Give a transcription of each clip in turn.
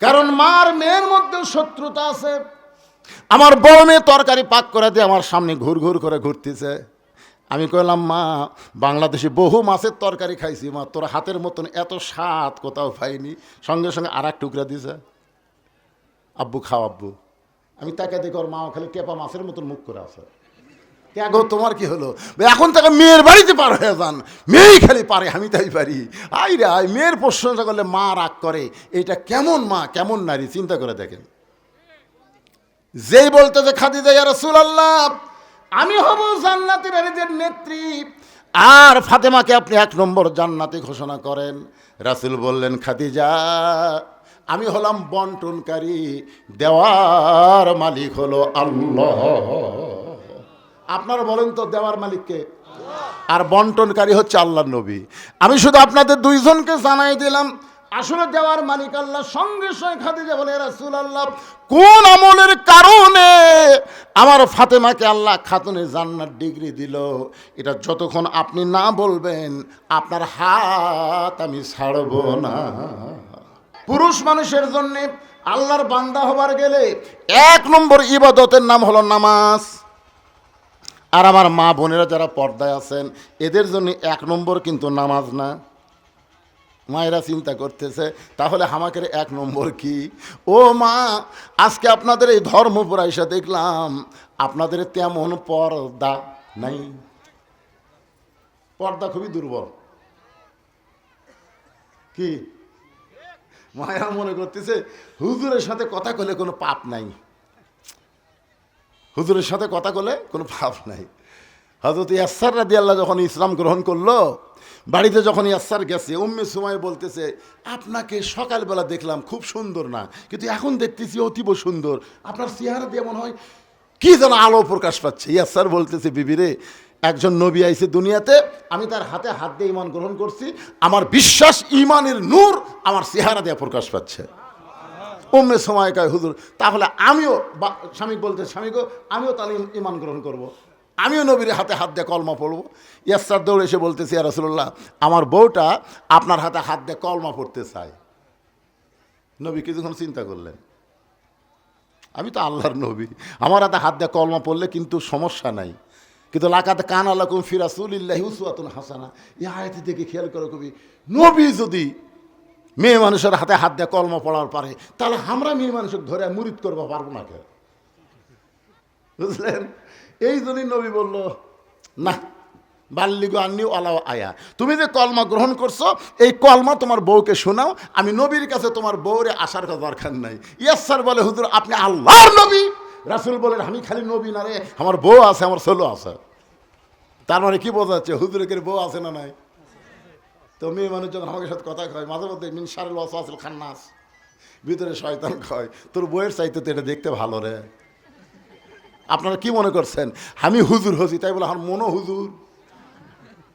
কারণ মার মেয়ের মধ্যে শত্রুতা আছে। আমার বড় মেয়ে তরকারি পাক করে দিয়ে আমার সামনে ঘুর ঘুর করে ঘুরতেছে। আমি কইলাম, মা, বাংলাদেশে বহু মাছের তরকারি খাইছি মা, তোর হাতের মতন এত স্বাদ কোথাও পাইনি। সঙ্গে সঙ্গে আর এক টুকরা দিছে, আব্বু খাও আব্বু। আমি তাকে দেখি ওর মাও খালি টেপা মাছের মতন মুখ করে আছে। কে গো, তোমার কি হলো? এখন থেকে মেয়ের বাড়িতে পার হয়ে যান, মেয়েই খালি পারে, আমি তাই পারি। আই রে আই, মেয়ের প্রশংসা করলে মা রাগ করে। এটা কেমন মা, কেমন নারী, চিন্তা করে দেখেন। যেই বলতে যে খাদিজা ইয়া রাসূলুল্লাহ, আমি হব জান্নাতের নারীদের নেত্রী, আর ফাতেমাকে আপনি 1 নম্বর জান্নাতি ঘোষণা করেন। রাসূল বললেন, খাদিজা, আমি হলাম বন্টনকারী, দেওয়ার মালিক হলো আল্লাহ। আপনারা বলেন তো, দেওয়ার মালিককে? আর বন্টনকারী হচ্ছে আল্লাহর নবী। আমি শুধু আপনাদের দুইজনকে জানাই দিলাম, আসলে দেওয়ার মালিক আল্লাহ। সঙ্গে সঙ্গে খাদিজা বলে, রাসূলুল্লাহ, কোন আমলের কারণে আমার ফাতেমাকে আল্লাহ খাতুনে জান্নাত ডিগ্রি দিল, এটা যতক্ষণ আপনি না বলবেন আপনার হাত আমি ছাড়ব না। পুরুষ মানুষের জন্য আল্লাহর বান্দা হবার গেলে 1 নম্বর ইবাদতের নাম হলো নামাজ। আর আমার মা বোনেরা যারা পর্দায় আছেন, এদের জন্য 1 নম্বর কিন্তু নামাজ না। মায়েরা চিন্তা করতেছে, তাহলে আমাকে 1 নম্বর কি? ও মা, আজকে আপনাদের এই ধর্মপুরা এসে দেখলাম আপনাদের তেমন পর্দা নাই। পর্দা খুবই দুর্বল। কি মায়া মনে করতেছে হুজুরের সাথে কথা কলে কোনো পাপ নাই, হুজুরের সাথে কথা বলে কোনো পাপ নাই। হযরত ইয়াসসার রাদিয়াল্লাহু যখন ইসলাম গ্রহণ করলো, বাড়িতে যখন ইয়াসসার গেছে, উম্মে সুমাইয়া বলতেছে, আপনাকে সকালবেলা দেখলাম খুব সুন্দর না, কিন্তু এখন দেখতেছি অতীব সুন্দর, আপনার চেহারা দিয়ে মনে হয় কি যেন আলো প্রকাশ পাচ্ছে। ইয়াসসার বলতেছে, বিবিরে, একজন নবী আইছে দুনিয়াতে, আমি তার হাতে হাত দিয়ে ঈমান গ্রহণ করছি, আমার বিশ্বাস, ঈমানের নূর আমার চেহারা দিয়ে প্রকাশ পাচ্ছে। উম্মে সুমাইয়া কয়, হুজুর, তাহলে আমিও, স্বামী বলতে, স্বামী গো, আমিও তাহলে ঈমান গ্রহণ করব, আমিও নবীর হাতে হাত দিয়ে কলমা পড়ব। ইয়াসসার দৌড়ে এসে বলতেছি, ইয়া রাসূলুল্লাহ, আমার বউটা আপনার হাতে হাত দিয়ে কলমা পড়তে চায়। নবী কিছুক্ষণ চিন্তা করলেন, আমি তো আল্লাহর নবী, আমার হাতে হাত দিয়ে কলমা পড়লে কিন্তু সমস্যা নাই, কিন্তু লাকাদ কানা লাকুম ফি রাসূলিল্লাহি উসওয়াতুন হাসানা, এই আয়াতটি দেখে খেয়াল করো, কবি নবী যদি মেয়ে মানুষের হাতে হাত দিয়ে কলমা পড়ার পারে, তাহলে আমরা মেয়ে মানুষকে ধরে মুরিদ করবো পারবো না কে? বুঝলেন? এই জন্যই নবী বলল, না, বাল্লিগু আন্নি ওয়ালাউ আয়া, তুমি যে কলমা গ্রহণ করছো, এই কলমা তোমার বউকে শোনাও, আমি নবীর কাছে তোমার বউরে আসার কথা দরকার নাই। ইয়াসসার বলে, হুজুর, আপনি আল্লাহর নবী। রাসূল বলেন, আমি খালি নবী না রে, আমার বউ আছে, আমার ছেলে আছে। তার মানে কি বোঝা যাচ্ছে, হুজুরের বউ আছে না নাই? তো মেয়ে মানুষ যখন আমাকে সাথে কথা কয়, মাঝে মধ্যে মিন শারিল ওয়াসওয়াসিল খান্নাস, ভিতরে শয়তান কয়, তোর বইয়ের চাইতে তো এটা দেখতে ভালো রে। আপনারা কি মনে করছেন আমি হুজুর হছি তাই বলে আমার মনও হুজুর?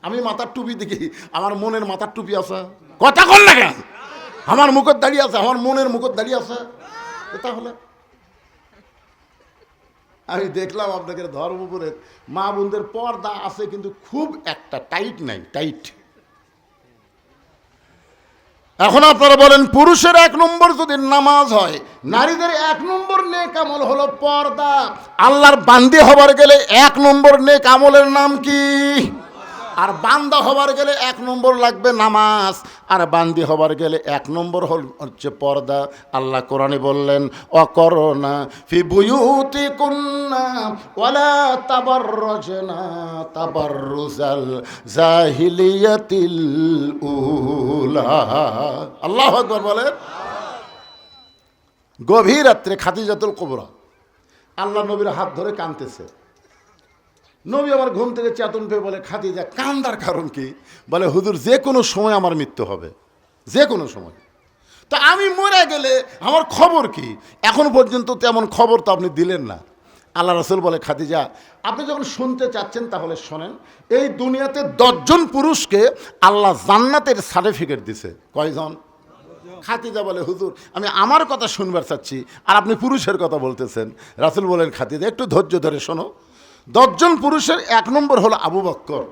আমি মাথার টুপি দেখি, আমার মনের মাথার টুপি আছে? কথা কন না কেন? আমার মুখত দাঁড়িয়ে আছে, আমার মনের মুখত দাঁড়িয়ে আছে। তাহলে আমি দেখলাম আপনাদের ধর্মপুরের মা বোনদের পর্দা আছে, কিন্তু খুব একটা টাইট নাই, টাইট। এখন আপনারা বলেন, পুরুষের 1 নম্বর যদি নামাজ হয়, নারীদের 1 নম্বর নেক আমল হলো পর্দা। আল্লাহর বান্দি হবার গেলে 1 নম্বর নেক আমলের নাম কি? আর বান্দা হবার গেলে 1 নম্বর লাগবে নামাজ, আর বান্দি হবার গেলে 1 নম্বর হচ্ছে পর্দা। আল্লাহ কোরআনে বললেন, অকরনা ফি বুয়ুতিকুন্না ওয়ালা তাবাররাজনা তাবাররুজাল জাহিলিয়াতিল উলা। আল্লাহু আকবার বলেন। গভীর রাত্রে খাদিজাতুল কুবরা আল্লাহ নবীর হাত ধরে কাঁদতেছে। নবী আমার ঘুম থেকে চেতন পেয়ে বলে, খাদিজা, কান্দার কারণ কি? বলে, হুজুর, যে কোনো সময় আমার মৃত্যু হবে, যে কোনো সময়। তা আমি মরে গেলে আমার খবর কি? এখন পর্যন্ত তেমন খবর তো আপনি দিলেন না। আল্লাহ রাসূল বলে, খাদিজা, আপনি যখন শুনতে চাচ্ছেন তাহলে শোনেন। এই দুনিয়াতে 10 জন পুরুষকে আল্লাহ জান্নাতের সার্টিফিকেট দিছে। কয়জন? খাদিজা বলে, হুজুর, আমি আমার কথা শুনবার চাচ্ছি, আর আপনি পুরুষের কথা বলতেছেন। রাসূল বলেন, খাদিজা, একটু ধৈর্য ধরে শোনো। 10 জন পুরুষের 1 নম্বর হলো আবু বকর,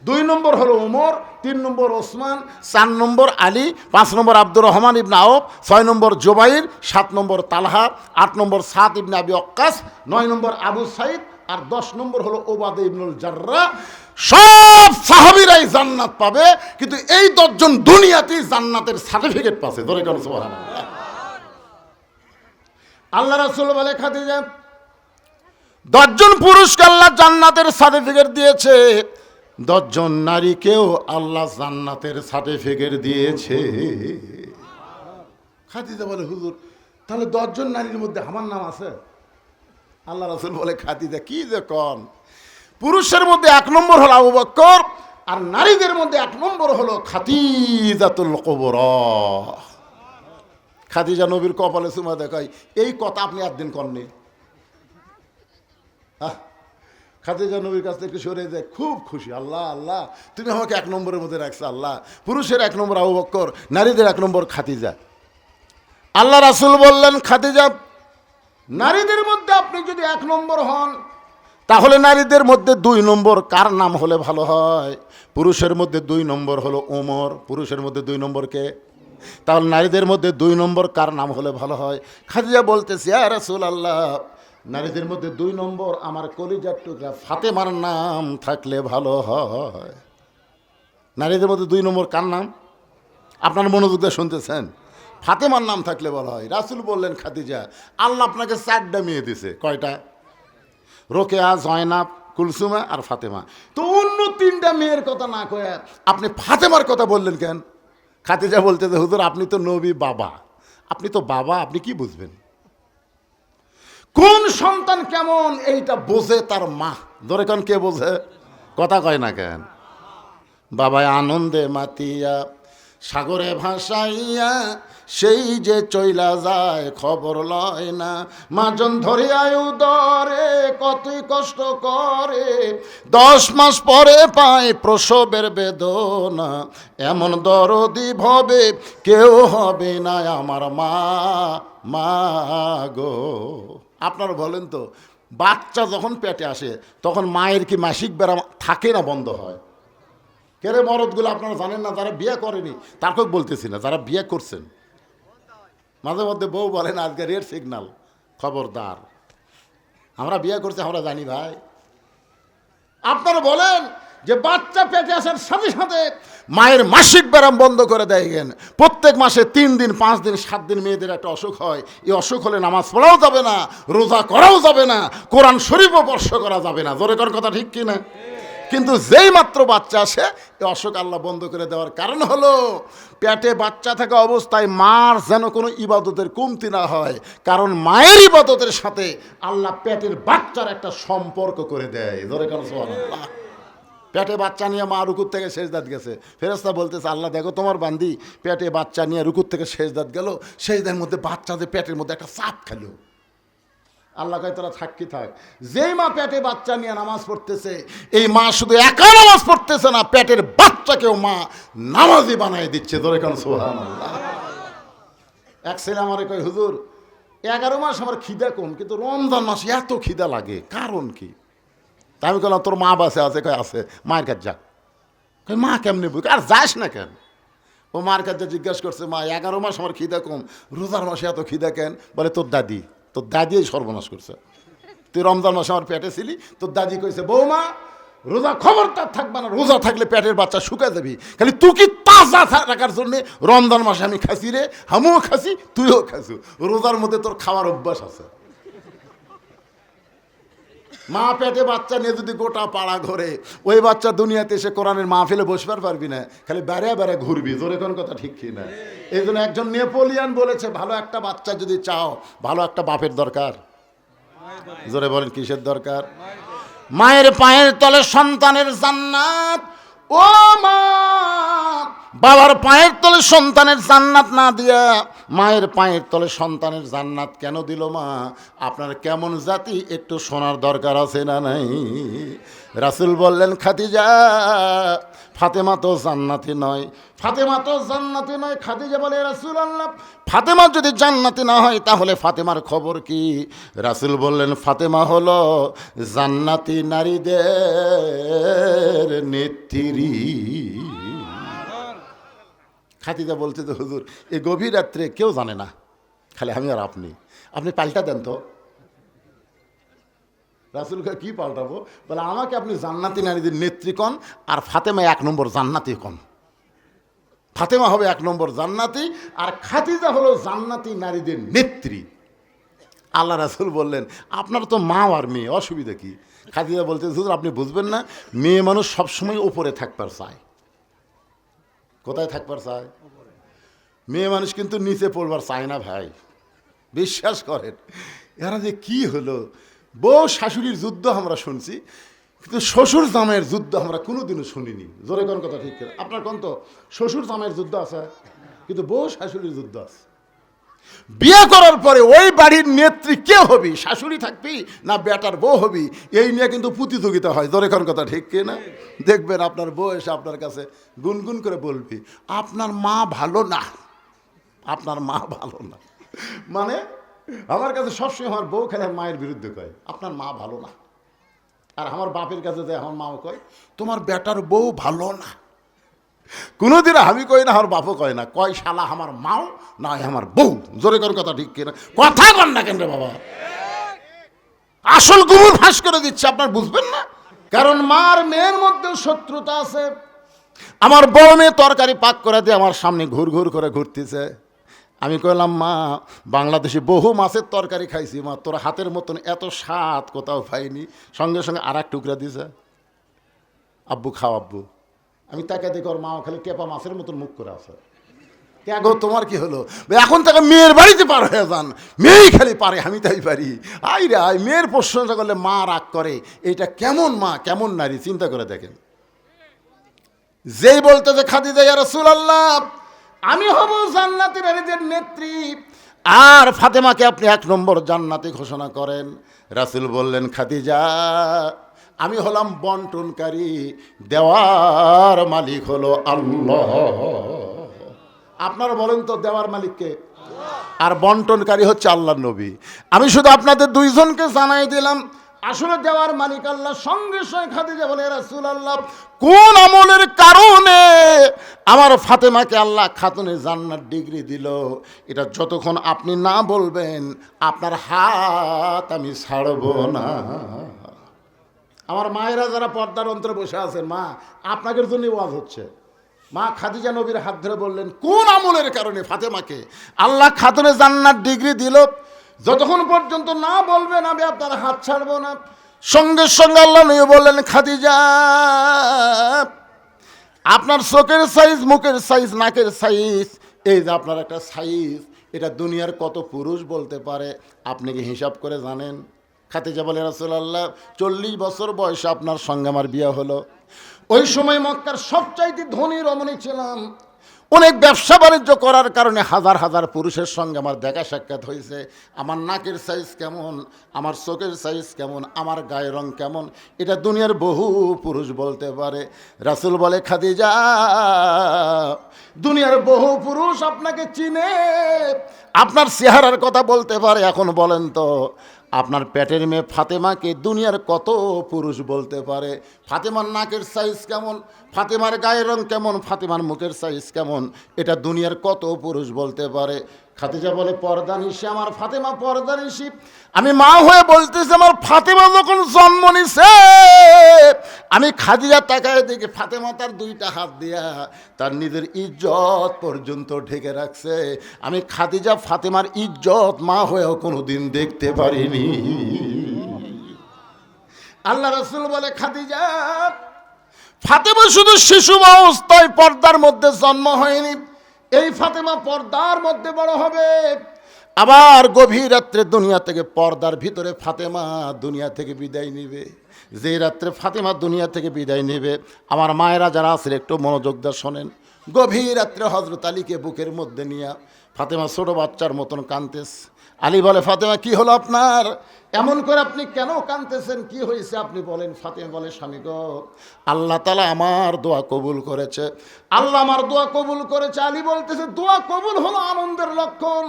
2 নম্বর হলো ওমর, 3 নম্বর ওসমান, 4 নম্বর আলী, 5 নম্বর আব্দুর রহমান ইবনে আওফ, 6 নম্বর জুবাইর, 7 নম্বর তালহা, 8 নম্বর সাদ ইবনে আবি ওয়াক্কাস, 9 নম্বর আবু সাইদ, আর 10 নম্বর হলো ওবাদা ইবনুল জাররাহ। সব সাহাবীরাই জান্নাত পাবে, কিন্তু এই 10 জন দুনিয়াতেই জান্নাতের সার্টিফিকেট পাচ্ছে। ধরে কেন সুবহানাল্লাহ। আল্লাহ রাসূল বলে খাদিজা 10 জন পুরুষকে আল্লাহ জান্নাতের সার্টিফিকেট দিয়েছে, 10 জন নারীকেও আল্লাহ জান্নাতের সার্টিফিকেট দিয়েছে। খাদিজা বলে হুজুর তাহলে 10 জন নারীর মধ্যে আমার নাম আছে? আল্লাহ রাসূল বলে খাদিজা কি যে কন, পুরুষের মধ্যে 1 নম্বর হলো আবু বকর, আর নারীদের মধ্যে 1 নম্বর হলো খাদিজাতুল কুবরা। খাদিজা নবীর কপালে চুমা দেখায়, এই কথা আপনি একদিন কননি। খাদিজা নবীর কাছ থেকে সরে যায়, খুব খুশি। আল্লাহ আল্লাহ তুমি আমাকে 1 নম্বরের মধ্যে রাখছো। আল্লাহ, পুরুষের 1 নম্বর আবু বকর, নারীদের 1 নম্বর খাদিজা। আল্লাহ রাসূল বললেন খাদিজা নারীদের মধ্যে আপনি যদি 1 নম্বর হন, তাহলে নারীদের মধ্যে 2 নম্বর কার নাম হলে ভালো হয়? পুরুষের মধ্যে 2 নম্বর হলো ওমর, পুরুষের মধ্যে 2 নম্বর কে? তাহলে নারীদের মধ্যে 2 নম্বর কার নাম হলে ভালো হয়? খাদিজা বলতেছে ইয়া রাসূলুল্লাহ, নারীদের মধ্যে 2 নম্বর আমার কলিজার টুকরা ফাতেমার নাম থাকলে ভালো হয়। নারীদের মধ্যে 2 নম্বর কার নাম? আপনার মনোযোগ দিয়ে শুনতেছেন? ফাতেমার নাম থাকলে ভালো হয়। রাসূল বললেন খাদিজা আল্লাহ আপনাকে 4টা মেয়ে দিছে। কয়টা? রোকেয়া, জয়নাব, কুলসুমা আর ফাতেমা। তো অন্য 3টা মেয়ের কথা না কয়ে আপনি ফাতেমার কথা বললেন কেন? খাদিজা বলতেছে হুজুর আপনি তো নবী বাবা, আপনি তো বাবা, আপনি কি বুঝবেন? কোন সন্তান কেমন এইটা বোঝে তার মা। ধরে কেন কে বোঝে? কথা কয় না কেন? বাবায় আনন্দে মাতিয়া সাগরে ভাসাইয়া সেই যে চইলা যায় খবর লয় না, মাজন ধরে আয়ু দরে কতই কষ্ট করে, 10 মাস পরে পায় প্রসবের বেদনা, এমন দরদি ভবে কেউ হবে না আমার মা। মা গো, আপনারা বলেন তো বাচ্চা যখন পেটে আসে তখন মায়ের কি মাসিক বেড়া থাকে না বন্ধ হয়? কেরে মরদগুলো আপনারা জানেন না, যারা বিয়ে করেনি তারপর বলতেছি না, যারা বিয়ে করছেন মাঝে মধ্যে বউ বলেন আজকে রেড সিগন্যাল, খবরদার। আমরা বিয়ে করছি আমরা জানি ভাই। আপনারা বলেন যে বাচ্চা পেটে আসার সাথে সাথে মায়ের মাসিক ব্যায়াম বন্ধ করে দেয় গেন, প্রত্যেক মাসে 3 দিন 5 দিন 7 দিন মেয়েদের একটা অসুখ হয়। এই অসুখ হলে নামাজ পড়াও যাবে না, রোজা করাও যাবে না, কোরআন শরীফও স্পর্শ করা যাবে না। জোরে কর কথা ঠিক কিনা? কিন্তু যেই মাত্র বাচ্চা আসে এই অসুখ আল্লাহ বন্ধ করে দেওয়ার কারণ হলো পেটে বাচ্চা থাকা অবস্থায় মার যেন কোনো ইবাদতের কমতি না হয়, কারণ মায়ের ইবাদতের সাথে আল্লাহ পেটের বাচ্চার একটা সম্পর্ক করে দেয়। ধরে কেন সুবহানাল্লাহ। পেটে বাচ্চা নিয়ে মা রুকুর থেকে সেজদাত গেছে, ফেরেশতা বলতেছে আল্লাহ দেখো তোমার বান্দি পেটে বাচ্চা নিয়ে রুকুর থেকে সেজদাত গেল, সেজদার মধ্যে বাচ্চা যে পেটের মধ্যে একটা চাপ খেলো। আল্লাহ কয় তোরা থাক কি থাক। যেই মা পেটে বাচ্চা নিয়ে নামাজ পড়তেছে, এই মা শুধু একা নামাজ পড়তেছে না, পেটের বাচ্চাকেও মা নামাজি বানায় দিচ্ছে। ধরে কেন সুবহানাল্লাহ। এক ছেলে আমারে কয় হুজুর 11 মাস আমার খিদা কম, কিন্তু রমজান মাসে এত খিদা লাগে, কারণ কি? তা আমি বললাম তোর মা বাসে আছে? কয় আছে। মায়ের কাছে যা। কয় মা কেমনি বুঝ? আর যাস না কেন? ও মার কাছে জিজ্ঞাসা করছে মা 11 মাস আমার খিদা কম, রোজার মাসে এত খিদা কেন? বলে তোর দাদি, তোর দাদি সর্বনাশ করছে। তুই রমজান মাসে আমার পেটে ছিলি, তোর দাদি কইছে বৌমা রোজা খবরদার থাকবে না, রোজা থাকলে পেটের বাচ্চা শুকায় যাবি, খালি তুই কি তাজা রাখার জন্য রমজান মাসে আমি খাসি রে, আমিও খাসি তুইও খাসু, রোজার মধ্যে তোর খাওয়ার অভ্যাস আছে। মা পেটে বাচ্চা নিয়ে যদি গোটা পাড়া ঘরে, ওই বাচ্চা দুনিয়াতে এসে কোরআনের মাহফিলে বসবার পারবি না, খালি বেড়ে বেড়ে ঘুরবি। জোরে কোন কথা ঠিক কি না? এই জন্য একজন নেপোলিয়ান বলেছে ভালো একটা বাচ্চা যদি চাও, ভালো একটা বাপের দরকার। জোরে বলেন কিসের দরকার? মায়ের পায়ের তলে সন্তানের জান্নাত। ও মা, বাবার পায়ের তলে সন্তানের জান্নাত না দিয়া মায়ের পায়ের তলে সন্তানের জান্নাত কেন দিল মা? আপনার কেমন জাতি একটু শোনার দরকার আছে না নাই? রাসূল বললেন খাদিজা ফাতেমা তো জান্নাতি নয়, ফাতেমা তো জান্নাতি নয়। খাদিজা বলে রাসূলুল্লাহ, ফাতেমা যদি জান্নাতি না হয় তাহলে ফাতেমার খবর কি? রাসূল বললেন, ফাতেমা হলো জান্নাতি নারীদের নেত্রী। খাদিজা বলতে, তো হুজুর এই গভীর রাত্রে কেউ জানে না, খালি আমি আর আপনি পাল্টা দেন তো। রাসূলকে কি পাল্টাবো? বলে আমাকে আপনি জান্নাতি নারীদের নেত্রী কন, আর ফাতেমা 1 নম্বর জান্নাতি কন। ফাতেমা হবে 1 নম্বর জান্নাতি, আর খাদিজা হলো জান্নাতি নারীদের নেত্রী। আল্লাহ রাসূল বললেন, আপনার তো মা আর মেয়ে, অসুবিধা কি? খাদিজা বলতে, হুজুর আপনি বুঝবেন না, মেয়ে মানুষ সবসময় উপরে থাকবার চায়। কোথায় থাকবার চায়? মেয়ে মানুষ কিন্তু নিচে পড়বার চায় না ভাই, বিশ্বাস করেন। এরা যে কি হলো, বউ শাশুড়ির যুদ্ধ আমরা শুনছি, কিন্তু শ্বশুর জামাইয়ের যুদ্ধ আমরা কোনোদিনও শুনিনি। জোরে কোন কথা ঠিক করে আপনার কোন তো শ্বশুর জামাইয়ের যুদ্ধ আছে, কিন্তু বউ শাশুড়ির যুদ্ধ আছে। বিয়ে করার পরে ওই বাড়ির নেত্রী কে হবি, শাশুড়ি থাকবি না বেটার বউ হবি, এই নিয়ে কিন্তু প্রতিযোগিতা হয়। জোরে কোন কথা ঠিক কিনা? দেখবেন আপনার বউ এসে আপনার কাছে গুনগুন করে বলবি, আপনার মা ভালো না, আপনার মা ভালো না। মানে আমার কাছে সবসময় আমার বউ খেলে মায়ের বিরুদ্ধে কয়, আপনার মা ভালো না। আর আমার বাপের কাছে যে আমার মাও কয়, তোমার বেটার বউ ভালো না। কোনোদিন আমি কই না, আমার বাপও কয় না, কয় শালা আমার মাও না আমার বউ। জোরে কর কথা ঠিক কিনা? কথা কন না কেন রে বাবা, আসল গুমর ফাঁস করে দিচ্ছে, আপনার বুঝবেন না। কারণ মার মেয়ের মধ্যে শত্রুতা আছে। আমার বড় মেয়ে তরকারি পাক করে দিয়ে আমার সামনে ঘুর ঘুর করে ঘুরতেছে। আমি কইলাম, মা বাংলাদেশে বহু মাছের তরকারি খাইছি মা, তোর হাতের মতন এত স্বাদ কোথাও পাইনি। সঙ্গে সঙ্গে আর এক টুকরা দিছে, আব্বু খাও আব্বু। আমি তাকে দেখি ওর মাও খালি টেপা মাছের মতন মুখ করে আছে। কে গো তোমার কি হলো? এখন থেকে মেয়ের বাড়িতে পার হয়ে যান, মেয়েই খালি পারে, আমি তাই পারি। আই রে আই, মেয়ের প্রশংসা করলে মা রাগ করে, এটা কেমন মা কেমন নারী, চিন্তা করে দেখেন। যেই বলতে যে খাদিজা ইয়া রাসূলুল্লাহ, আমি হব জান্নাতের নারীদের নেত্রী, আর ফাতেমাকে আপনি 1 নম্বর জান্নাতি ঘোষণা করেন। রাসূল বললেন, খাদিজা আমি হলাম বন্টনকারী, দেওয়ার মালিক হলো আল্লাহ। আপনারা বলেন তো দেওয়ার মালিককে? আর বন্টনকারী হচ্ছে আল্লাহর নবী। আমি শুধু আপনাদের দুইজনকে জানাই দিলাম, আসলে দেওয়ার মালিক আল্লাহ। সঙ্গে সঙ্গে খাদিজা বলে, রাসূলুল্লাহ কোন আমলের কারণে আমার ফাতেমাকে আল্লাহ খাতুনে জান্নাত ডিগ্রি দিল, এটা যতক্ষণ আপনি না বলবেন আপনার হাত আমি ছাড়ব না। আমার মায়েরা যারা পর্দার অন্তরে বসে আছেন, মা আপনাদের জন্য ওয়াজ হচ্ছে। মা খাদিজা নবীর হাত ধরে বললেন, কোন আমলের কারণে ফাতেমাকে আল্লাহ খাতুনে জান্নাত ডিগ্রি দিল, যতক্ষণ পর্যন্ত না বলবেন আমি আপনার হাত ছাড়বো না। সঙ্গে সঙ্গে আল্লাহ নবী বললেন, খাদিজা আপনার চোখের সাইজ, মুখের সাইজ, নাকের সাইজ, এই যে আপনার একটা সাইজ, এটা দুনিয়ার কত পুরুষ বলতে পারে আপনি কি হিসাব করে জানেন? খাদিজা বলে, রাসূলুল্লাহ 40 বছর বয়সে আপনার সঙ্গে আমার বিয়ে হলো। ওই সময় মক্কার সবচাইতে ধনী রমণী ছিলাম। অনেক ব্যবসা বাণিজ্য করার কারণে হাজার হাজার পুরুষের সঙ্গে আমার দেখা সাক্ষাৎ হয়েছে। আমার নাকের সাইজ কেমন, আমার চোখের সাইজ কেমন, আমার গায়ের রং কেমন, এটা দুনিয়ার বহু পুরুষ বলতে পারে। রাসূল বলে, খাদিজা দুনিয়ার বহু পুরুষ আপনাকে চিনে, আপনার চেহারার কথা বলতে পারে। এখন বলেন তো, আপনার পেটের মেয়ে ফাতেমাকে দুনিয়ার কত পুরুষ বলতে পারে? ফাতেমার নাকের সাইজ কেমন, ফাতেমার গায়ের রং কেমন, ফাতেমার মুখের সাইজ কেমন, এটা দুনিয়ার কত পুরুষ বলতে পারে? খাদিজা বলে, পর্দানিশী আমার ফাতেমা পর্দানিশী। আমি মা হয়ে বলতেছি, আমার ফাতেমা যখন জন্ম নিছে, আমি খাদিজা তাকায় দেখি ফাতেমা তার 2টা হাত দিয়া তার নিজের ইজ্জত পর্যন্ত ঢেকে রাখছে। আমি খাদিজা ফাতেমার ইজ্জত মা হয়েও কোনোদিন দেখতে পারিনি। আল্লাহ রাসূল বলে, খাদিজা ফাতেমা শুধু শিশু অবস্থায় পর্দার মধ্যে জন্ম হয়নি, এই ফাতেমা পর্দার মধ্যে বড় হবে। আবার গভীর রাত্রে দুনিয়া থেকে পর্দার ভিতরে ফাতেমা দুনিয়া থেকে বিদায় নেবে। যে রাত্রে ফাতেমা দুনিয়া থেকে বিদায় নেবে, আমার মায়েরা যারা আছেন একটু মনোযোগ দিয়ে শোনেন। গভীর রাত্রে হযরত আলীকে বুকের মধ্যে নিয়ে ফাতেমা ছোট বাচ্চার মতন কাঁদতেছে। আলী বলে, ফাতেমা কি হলো আপনার, এমন করে আপনি কেন কাঁদতেছেন, কি হয়েছে আপনি বলেন। ফাতেমা বলে, স্বামী গো, আল্লাহ তাআলা আমার দোয়া কবুল করেছে, আল্লাহ আমার দোয়া কবুল করেছে। আলী বলতেছে, দোয়া কবুল হলো আনন্দের লক্ষণ,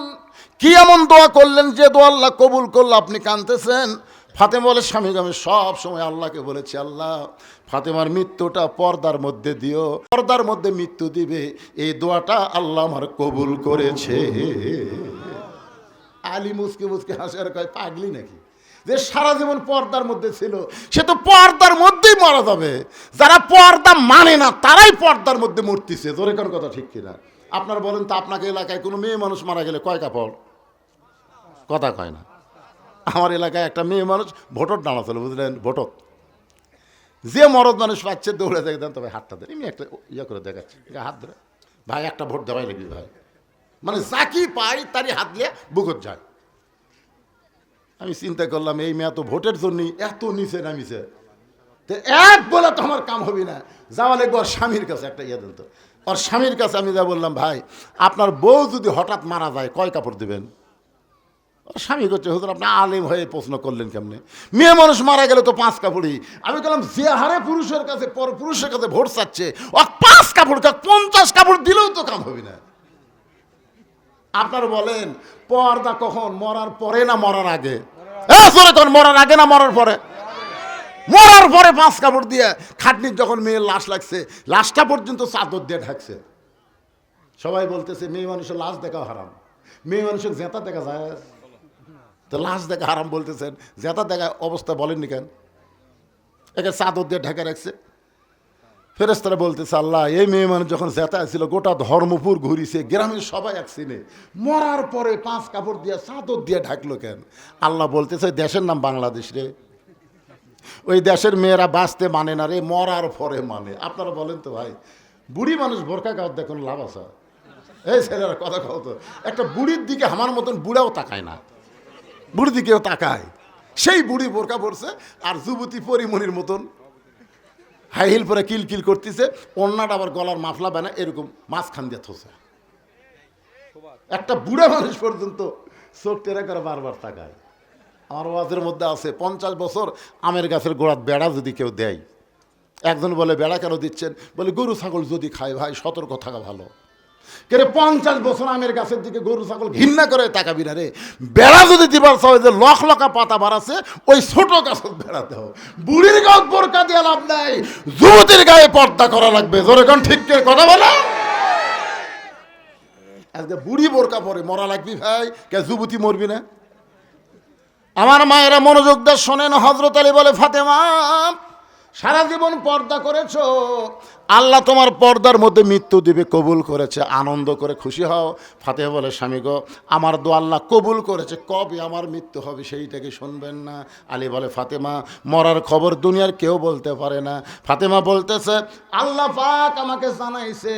কি এমন দোয়া করলেন যে দোয়া আল্লাহ কবুল করলো, আপনি কাঁদতেছেন। ফাতেমা বলে, স্বামী আমি সব সময় আল্লাহকে বলেছি, আল্লাহ ফাতেমার মৃত্যুটা পর্দার মধ্যে দিও, পর্দার মধ্যে মৃত্যু দিবে, এই দোয়াটা আল্লাহ আমার কবুল করেছে। আলী মুসকে মুসকে হাসে আর কয়, পাগলি নাকি, যে সারা জীবন পর্দার মধ্যে ছিল সে তো পর্দার মধ্যেই মারা যাবে, যারা পর্দা মানে না তারাই পর্দার মধ্যে মরতেছে। জোরে কোন কথা ঠিক কিনা? আপনার বলেন তো, আপনাকে এলাকায় কোনো মেয়ে মানুষ মারা গেলে কয় কাপড়? কথা কয় না। আমার এলাকায় একটা মেয়ে মানুষ ভোটর দাঁড়াচ্ছিল, বুঝলেন, ভোটর, যে মরদ মানুষ পাচ্ছে দৌড়ে দেখে দেন, তবে হাতটা দেন, আমি একটা ইয়ে করে দেখাচ্ছি, হাত ধরে, ভাই একটা ভোট দেওয়াই লাগবে ভাই, মানে যাকি পাই তারই হাত দিয়ে বুকত যায়। আমি চিন্তা করলাম, এই মেয়ে তো ভোটের জন্যই এত নিচে নামিছে, তো এক বলে তো আমার কাম হবে না, যাওয়া লাগবে ওর স্বামীর কাছে, একটা ইয়ে দেন তো। ওর স্বামীর কাছে আমি যা বললাম, ভাই আপনার বউ যদি হঠাৎ মারা যায় কয় কাপড় দেবেন? স্বামী করছে, হুজুর আপনি আলেম হয়ে প্রশ্ন করলেন কেমনে, মেয়ে মানুষ মারা গেলে তো 5 কাপড়ই। আমি বললাম, যে হারে পুরুষের কাছে পর পুরুষের কাছে ভোট চাচ্ছে, ও 5 কাপড় 50 কাপড় দিলেও তো কাম হবে না। আপনার বলেন, পর্দা কখন, মরার পরে না মরার আগে? মরার আগে না মরার পরে? মরার পরে 5 কাপড় দিয়ে খাটনির যখন মেয়ের লাশ লাগছে, লাশটা পর্যন্ত চাদর দিয়ে ঢাকছে। সবাই বলতেছে মেয়ে মানুষের লাশ দেখা হারাম, মেয়ে মানুষের জেতা দেখা যায়, তো লাশ দেখা হারাম বলতেছেন, জেতা দেখা অবস্থা বলেননি কেন? একে চাদর দিয়ে ঢাকা রাখছে। ফেরেশতারা বলতেছে, আল্লাহ এই মেয়ে মানুষ যখন জেতা ছিল গোটা ধর্মপুর ঘুরিছে, গ্রামের সবাই এক চিনে, মরার পরে 5 কাপড় দিয়ে চাদর দিয়ে ঢাকলো কেন? আল্লাহ বলতেছে, দেশের নাম বাংলাদেশ রে, ওই দেশের মেয়েরা বাঁচতে মানে না রে, মরার পরে মানে। আপনারা বলেন তো ভাই, বুড়ি মানুষ বোরকা গাওয়ার দেখুন লাভ আছে? এই ছেলেরা কথা কও তো, একটা বুড়ির দিকে আমার মতন বুড়াও তাকায় না, বুড়ির দিকেও তাকায়, সেই বুড়ি বোরকা পরছে আর যুবতী পরিমণির মতন হাই হিল পরে কিলকিল করতেছে, অন্যটা আবার গলার মাফলা বানা এরকম মাঝখান দিয়ে থসে। একটা বুড়া মানুষ পর্যন্ত চোখ টেরা করে বারবার তাকায়। আমার ওয়াজের মধ্যে আছে, 50 বছর আমের গাছের গোড়াত বেড়া যদি কেউ দেয়, একজন বলে বেড়া কেন দিচ্ছেন, বলে গরু ছাগল যদি খায় ভাই সতর্ক থাকা ভালো। কেন 50 বছর আমের গাছের দিকে গরু ছাগল ঘৃণা করে তাকাবি না রে, বেড়া যদি দিবার চাই যে লখ লখা পাতা বাড়াছে ওই ছোট গাছের বেড়া দেও। বুড়ির গায়ে বোরকা দিয়ে লাভ নাই, যুবতীর গায়ে পর্দা করা লাগবে। জোরে কোন ঠিক কথা বলে? আজকে বুড়ি বোরকা পরে মরা লাগবি ভাই, কে যুবতী মরবি না? আমার মায়েরা মনোযোগ দিয়ে শোনেন, হযরত আলী বলে, ফাতেমা সারা জীবন পর্দা করেছো, আল্লাহ তোমার পর্দার মধ্যে মৃত্যু দিবে কবুল করেছে, আনন্দ করে খুশি হও। ফাতেমা বলে, স্বামী গো আমার দোয়া আল্লাহ কবুল করেছে, কবে আমার মৃত্যু হবে সেইটাকে শুনবেন না? আলী বলে, ফাতেমা মরার খবর দুনিয়ার কেউ বলতে পারে না। ফাতেমা বলতেছে, আল্লাহ পাক আমাকে জানাইছে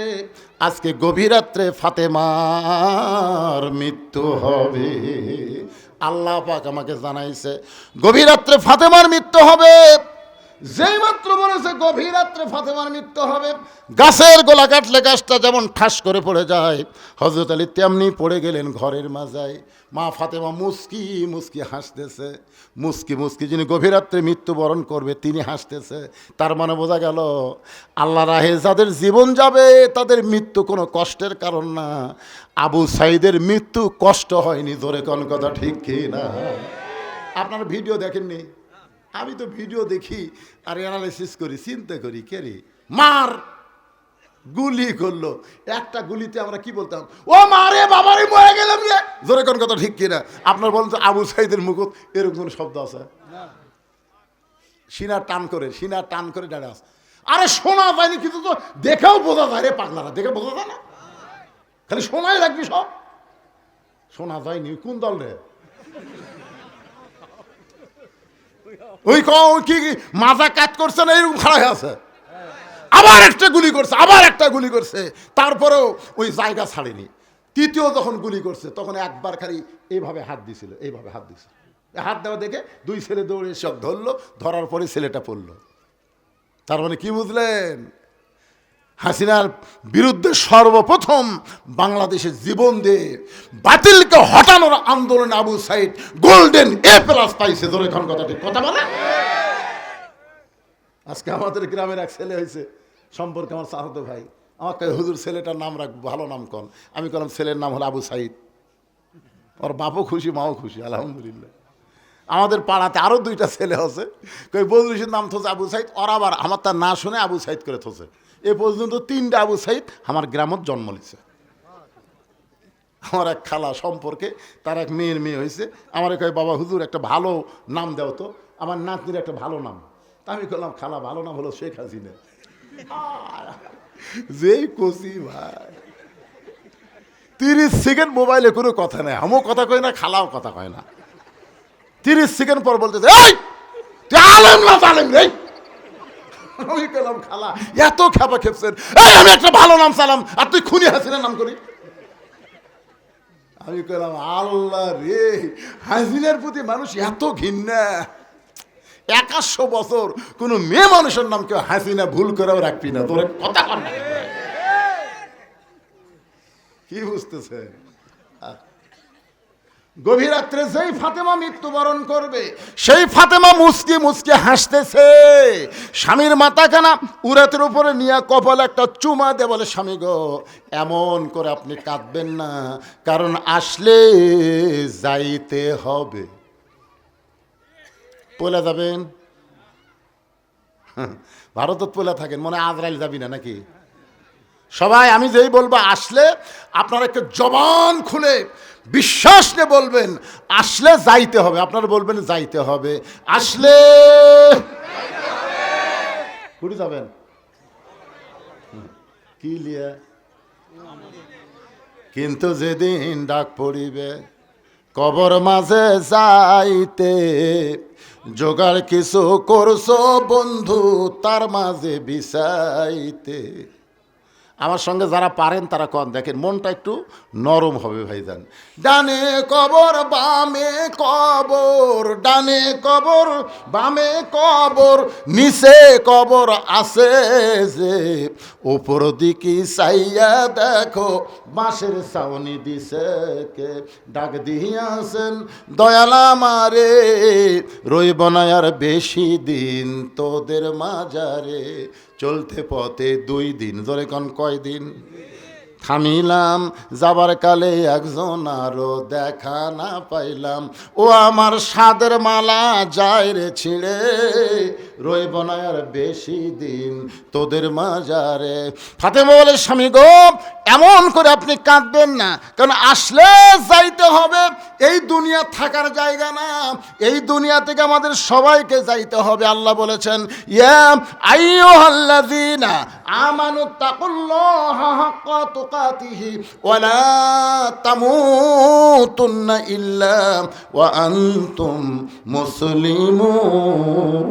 আজকে গভীর রাত্রে ফাতেমার মৃত্যু হবে। আল্লাহ পাক আমাকে জানাইছে গভীর রাত্রে ফাতেমার মৃত্যু হবে। যেই মাত্র বলেছে গভীর রাত্রে ফাতেমার মৃত্যু হবে, গাছের গোলা কাটলে গাছটা যেমন ঠাস করে পড়ে যায়, হযরত আলী তেমনি পড়ে গেলেন ঘরের মাজায়। মা ফাতেমা মুস্কি মুস্কি হাসতেছে, মুস্কি মুস্কি যিনি গভীর রাত্রে মৃত্যুবরণ করবে তিনি হাসতেছে। তার মানে বোঝা গেল, আল্লাহ রাহে যাদের জীবন যাবে তাদের মৃত্যু কোনো কষ্টের কারণ না। আবু সাইদের মৃত্যু কষ্ট হয়নি। জোরে কোন কথা ঠিক কি না? আপনারা ভিডিও দেখেননি? আমি তো ভিডিও দেখি আর অ্যানালাইসিস করি, চিন্তা করি, কে রে মার গুলি করলো, একটা গুলিতে আমরা কি বলতাম, ও মারে বাবারে মরে গেলাম রে। জোরে কোন কথা ঠিক কিনা? আপনার বলেন তো আবু সাইদের মুখত এরকম কোনো শব্দ আছে? সিনা টান করে দাঁড়া আছে। আরে শোনা যায়নি কিন্তু তো দেখেও বোঝা যায় রে পাগলারা, দেখে বোঝা যায় না, খালি শোনাই রাখবি সব। শোনা যায়নি কোন দল রে? ওই কি মাজা কাজ করছে না এরকম খাড়া হয়ে আছে, আবার একটা গুলি করছে, আবার একটা গুলি করছে, তারপরেও ওই জায়গা ছাড়েনি। তৃতীয় যখন গুলি করছে তখন একবার খালি এইভাবে হাত দিছিল, এইভাবে হাত দিছিল। হাত দেওয়া দেখে দুই ছেলে দৌড়ে সব ধরলো, ধরার পরে ছেলেটা পড়লো। তার মানে কি বুঝলেন? হাসিনার বিরুদ্ধে সর্বপ্রথম বাংলাদেশে জীবন দিয়ে বাতিলকে হটানোর আন্দোলনে আবু সাইদ গোল্ডেন A+ পাইছে। ধরে এখন কথা ঠিক কথা বলে। আজকে আমাদের গ্রামের এক ছেলে হয়েছে সম্পর্কে আমার চাচাতো ভাই আমাকে, হুজুর ছেলেটার নাম রাখ, ভালো নাম কন। আমি বললাম ছেলের নাম হলো আবু সাইদ। ওর বাপও খুশি, মাও খুশি, আলহামদুলিল্লাহ। আমাদের পাড়াতে আরও 2টা ছেলে আছে, কই বদরুশের নাম থোছে আবু সাইদ, ওরা আবার আমার তার না শুনে আবু সাইদ করে থোছে। এ পর্যন্ত 3টা আবু সাইদ আমার গ্রামত জন্ম নিচ্ছে। আমার এক খালা সম্পর্কে তার এক মেয়ের মেয়ে হয়েছে, আমার কয় বাবা হুজুর একটা ভালো নাম দাও তো, আমার নাতনির একটা ভালো নাম। তা আমি বললাম খালা ভালো নাম হলো শেখ হাসিনা। যেই কচি ভাই 30 সেকেন্ড মোবাইলে কোনো কথা নেই, আমিও কথা কয় না, খালাও কথা কয় না। 30 সেকেন্ড পর বলতে এই তুই আলেম না জালেম রে। আমি বললাম খালা এত খেপা খেপছেন, এই আমি একটা ভালো নাম চালাম আর তুই খুনি হাসিনার নাম করি। আমি কইলাম আল্লাহ রে, হাসিনার প্রতি মানুষ এত ঘৃণা। 100 বছর কোনো মেয়ে মানুষের নাম কেউ হাসিনা ভুল করেও রাখবি না। তোর কথা কর না, কি বুঝতেছে? গভীর রাত্রে যেই ফাতেমা মৃত্যুবরণ করবে সেই ফাতেমা মুচকি মুচকি হাসতেছে। স্বামীর মাথাখানা উরাতের উপরে নিয়ে কপাল একটা চুমা দে বলে স্বামী গো এমন করে আপনি কাঁদবেন না, কারণ আসলে যাইতে হবে। পয়লা যাবেন? ভারতত পয়লা থাকেন, মনে আজরাইল যাবি না নাকি? সবাই আমি যেই বলবো আসলে আপনারা একটু জবান খুলে বিশ্বাস নিয়ে বলবেন আসলে যাইতে হবে। আপনারা বলবেন যাইতে হবে, আসলে কুড়ি যাবেন কি লিয়া? কিন্তু যেদিন ডাক পড়িবে কবর মাঝে যাইতে, জোগাড় কিছু করছো বন্ধু তার মাঝে বিছাইতে। আমার সঙ্গে যারা পারেন তারা কন, দেখেন মনটা একটু নরম হবে ভাইজান। ডানে কবর বামে কবর, ডানে কবর বামে কবর, নিচে কবর আছে যে, উপর দিকে চাইয়া দেখো বাঁশের ছাউনি দিছে কে। ডাক দিয়াছেন দয়াল আমারে, রইব না আর বেশি দিন তোদের মাজারে। চলতে পথে 2 দিন, জোরে কোন কয়দিন? থামিলাম যাবার কালে একজন আরো দেখা না পাইলাম, ও আমার সাদের মালা যায় রে ছিঁড়ে, রইব না আর বেশি দিন তোদের মাজারে। ফাতেমা বলে স্বামী গো এমন করে আপনি কাঁদবেন না, কারণ আসলে যাইতে হবে। এই দুনিয়া থাকার জায়গা না, এই দুনিয়া থেকে আমাদের সবাইকে যাইতে হবে। আল্লাহ বলেছেন ইয়া আইয়ুহাল্লাযীনা আমানুত্তাকুল্লাহা হাক্কা তুকাতিহি ওয়া লা তামুতুন্না ইল্লা ওয়া আনতুম মুসলিমুন।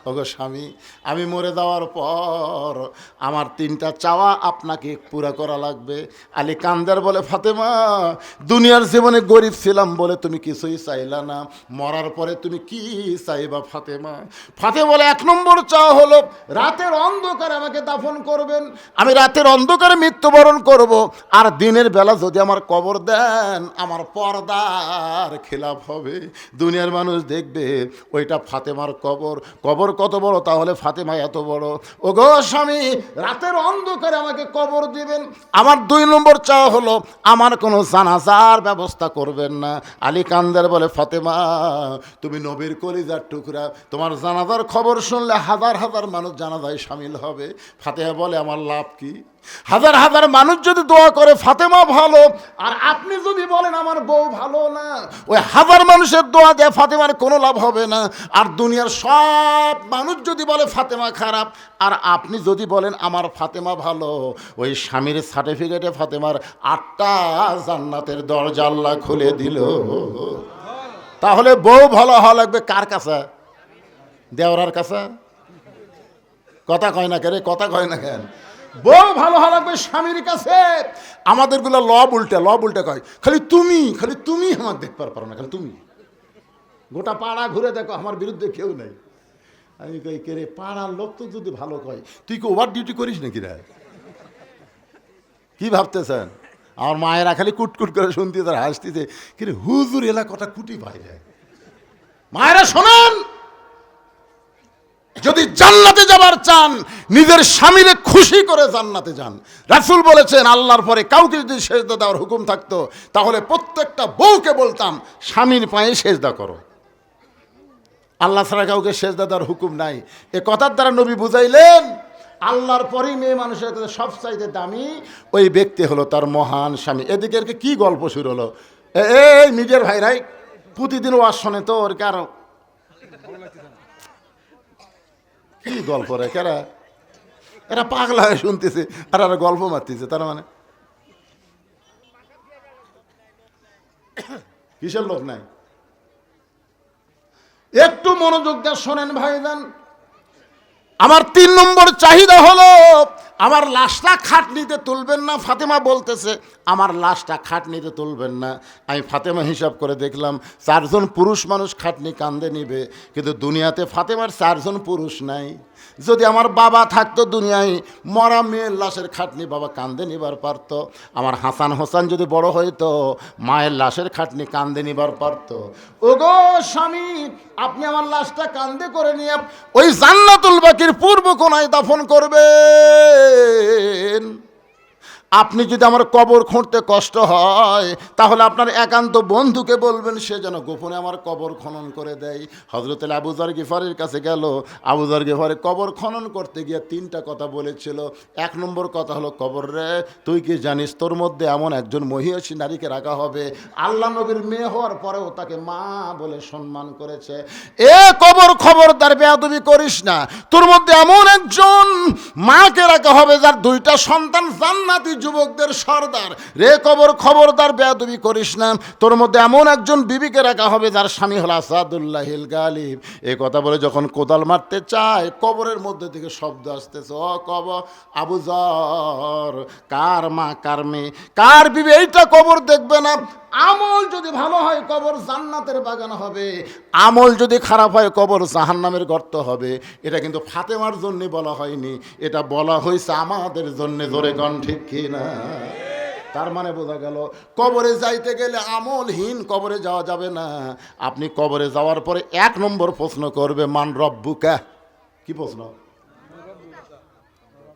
ওগো স্বামী আমি মরে যাওয়ার পর আমার 3টা চাওয়া আপনাকে পুরা করা লাগবে। আলী কান্দার বলে ফাতেমা দুনিয়ার জীবনে গরিব ছিলাম বলে তুমি কিছুই চাইলা না, মরার পরে তুমি কি চাইবা ফাতেমা? ফাতেমা বলে 1 নম্বর চাওয়া হলো রাতের অন্ধকারে আমাকে দাফন করবেন, আমি রাতের অন্ধকারে মৃত্যুবরণ করব। আর দিনের বেলা যদি আমার কবর দেন আমার পর্দার খেলাফ হবে, দুনিয়ার মানুষ দেখবে ওইটা ফাতেমার কবর। কবর কত বড় তাহলে ফাতেমা এত বড়। ও গো স্বামী রাতের অন্ধকারে আমাকে কবর দিবেন। আমার 2 নম্বর চাওয়া হলো আমার কোনো জানাজার ব্যবস্থা করবেন না। আলী কান্দার বলে ফাতেমা তুমি নবীর কলিজার টুকরা, তোমার জানাজার খবর শুনলে হাজার হাজার মানুষ জানাজায় শামিল হবে। ফাতেমা বলে আমার লাভ কি? হাজার হাজার মানুষ যদি দোয়া করে ফাতেমা ভালো, আর আপনি যদি বলেন আমার বউ ভালো না, ওই হাজার মানুষের দোয়া দিয়ে ফাতেমার কোনো লাভ হবে না। আর দুনিয়ার সব মানুষ যদি বলে ফাতেমা খারাপ, আর আপনি যদি বলেন আমার ফাতেমা ভালো, ওই স্বামীর সার্টিফিকেটে ফাতেমার 8টা জান্নাতের দরজা আল্লাহ খুলে দিল। তাহলে বউ ভালো হওয়া লাগবে কার কাছে? দেওরার কাছে? কথা কয় না কেন? কথা কয় না কেন? বউ ভালো হওয়া লাগবে স্বামীর কাছে। আমাদেরগুলো লব উল্টে কয় খালি তুমি আমাকে দেখতে পারো না, খালি তুমি। গোটা পাড়া ঘুরে দেখো আমার বিরুদ্ধে কেউ নেই। আমি কই কে রে, পাড়ার লোক তো যদি ভালো কয়, তুই কি ওভার ডিউটি করিস নাকি রে? কি ভাবতেছেন? আমার মায়েরা খালি কুটকুট করে শুনতে, তার হাসতেছে, কিরে হুজুর এলাকাটা কুটি বাইরে। মায়েরা শোনেন, যদি জান্নাতে যাবার চান, নিজের স্বামীরে খুশি করে জান্নাতে যান। রাসূল বলেছেন, আল্লাহর পরে কাউকে যদি সেজদা দেওয়ার হুকুম থাকতো, তাহলে প্রত্যেকটা বউকে বলতাম স্বামীর পায়ে সেজদা করো। আল্লাহ ছাড়া কাউকে সেজদা দেওয়ার হুকুম নাই। এ কথার দ্বারা নবী বুঝাইলেন, আল্লাহর পরেই মেয়ে মানুষের কাছে সবচাইতে দামি ওই ব্যক্তি হলো তার মহান স্বামী। এদিকে কি গল্প শুরু হলো? এই মিডিয়ার ভাইরাই প্রতিদিন ওয়াজ শোনে, তো ওর কারো কি গল্প রে, কেরা এরা পাগলা হয়ে শুনতেছে আর এরা গল্প মারতেছে। তার মানে কিসের লোক নাই? একটু মনোযোগ দিয়ে শোনেন ভাইজান। আমার 3 নম্বর চাহিদা হলো, আমার লাশটা খাটনিতে তুলবেন না। ফাতেমা বলতেছে, আমার লাশটা খাটনিতে তুলবেন না। আমি ফাতেমা হিসাব করে দেখলাম 4 জন পুরুষ মানুষ খাটনি কান্দে নিবে, কিন্তু দুনিয়াতে ফাতেমার 4 জন পুরুষ নাই। যদি আমার বাবা থাকতো দুনিয়ায়, মরা মেয়ের লাশের খাটনি বাবা কান্দে নিবার পারতো। আমার হাসান হোসেন যদি বড় হইতো, মায়ের লাশের খাটনি কান্দে নিবার পারতো। ওগো স্বামী, আপনি আমার লাশটা কান্দে করে নিয়ে ওই জান্নাতুল বাকির পূর্ব কোণায় দাফন করবেন। আপনি যদি আমার কবর খুঁড়তে কষ্ট হয়, তাহলে আপনার একান্ত বন্ধুকে বলবেন সে যেন গোপনে আমার কবর খনন করে দেয়। হযরত আবু যর গিফারির কাছে গেল। আবু যর গিফারি কবর খনন করতে গিয়ে 3টা কথা বলেছিল। 1 নম্বর কথা হলো, কবর রে, তুই কি জানিস তোর মধ্যে এমন একজন মহিষী নারীকে রাখা হবে, আল্লাহ নবীর মেয়ে হওয়ার পরেও তাকে মা বলে সম্মান করেছে। এ কবর, খবরদার বেয়াদবি করিস না। তোর মধ্যে এমন একজন মাকে রাখা হবে যার 2টা সন্তান জান্নাতি যুবকদের সর্দার। রে কবর, খবরদার বেয়াদবি করিস না। তোর মধ্যে এমন একজন বিবিকে রাখা হবে যার স্বামী হল আসাদুল্লাহিল গালিব। এই কথা বলে যখন কোদাল মারতে চায়, কবরের মধ্যে থেকে শব্দ আসতেছে, ও কবর, আবু যর, কার মা কার মেয়ে কার বিবি, এইটা কবর দেখবে না। আমল যদি ভালো হয় কবর জান্নাতের বাগান হবে, আমল যদি খারাপ হয় কবর জাহান্নামের গর্ত হবে। এটা কিন্তু ফাতেমার জন্য বলা হয়নি, এটা বলা হয়েছে আমাদের জন্য। জোরে গণ ঠিক কিনা? তার মানে বোঝা গেল, কবরে যাইতে গেলে আমলহীন কবরে যাওয়া যাবে না। আপনি কবরে যাওয়ার পরে 1 নম্বর প্রশ্ন করবে, মান রব্বুকা। কি প্রশ্ন?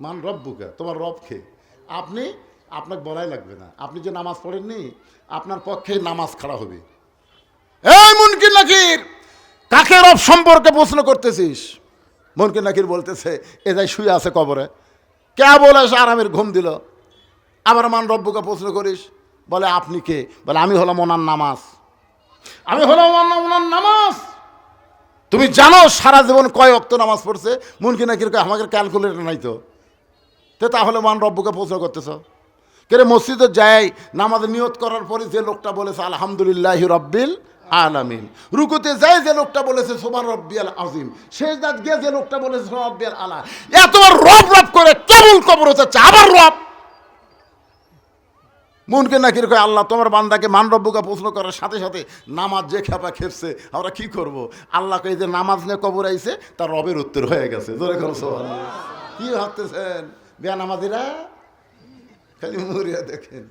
মান রব্বুকা, তোমার রব কে? আপনাকে বলাই লাগবে না। আপনি যে নামাজ পড়েননি, আপনার পক্ষে নামাজ খাড়া হবে। এই মুনকির নাকির, কাকে রব সম্পর্কে প্রশ্ন করতেছিস? মুনকির নাকির বলতেছে, এ যাই শুয়ে আছে কবরে, কে বলে আরামের ঘুম দিল। আবার মান রব্বুকে প্রশ্ন করিস, বলে আপনি কে? বলে আমি হলাম ওনার নামাজ। আমি হলাম ওনার নামাজ। তুমি জানো সারা জীবন কয় ওয়াক্ত নামাজ পড়ছে? মুনকির নাকির আমাকে ক্যালকুলেটর নাই তো, তাহলে মান রব্বুকে প্রশ্ন করতেছ কে রে? মসজিদে যাই, নামাজে নিয়ত করার পরে যে লোকটা বলেছে আলহামদুলিল্লাহ রব্বিল আলামিন, রুকুতে যাই যে লোকটা বলেছে সুবহান রব্বিয়াল আযীম, সেজদাত গিয়ে যে লোকটা বলেছে সুবহান রব্বিয়াল আলা, এতবার রব রব করে কেবল কবর হচ্ছে আবার রব। মুনকির নাকির কয়, আল্লাহ তোমার বান্দাকে মান রব্বুকে প্রশ্ন করার সাথে সাথে নামাজ যে খেপা খেপছে, আমরা কি করব? আল্লাহ কই যে নামাজ নিয়ে কবর আইছে, তার রবের উত্তর হয়ে গেছে। জোরে করো সুবহানাল্লাহ। কি ভাবতেছেন বেনামাজিরা? খালি মরিয়া দেখেন।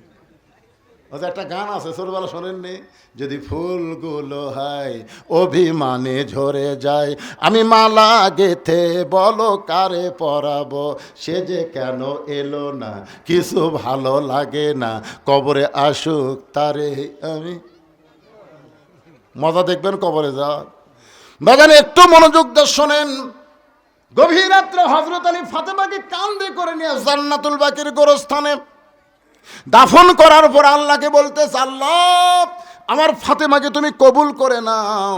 ওদের একটা গান আছে, ছোটবেলা শোনেননি? যদি ফুলগুলো হয় অভিমানে ঝরে যায়, আমি মালা গেথে বলো কারে পরাবো, সে যে কেন এলো না, কিছু ভালো লাগে না, কবরে আসুক তারে আমি। মজা দেখবেন কবরে যা। বাগানে একটু মনোযোগ দিয়ে শোনেন। গভীর রাত্রে হযরত আলী ফাতেমাকে কাঁধে করে নিয়ে জান্নাতুল বাকির গোরস্থানে দাফন করার পর আল্লাহকে বলতেছে, আল্লাহ আমার ফাতেমাকে তুমি কবুল করে নাও।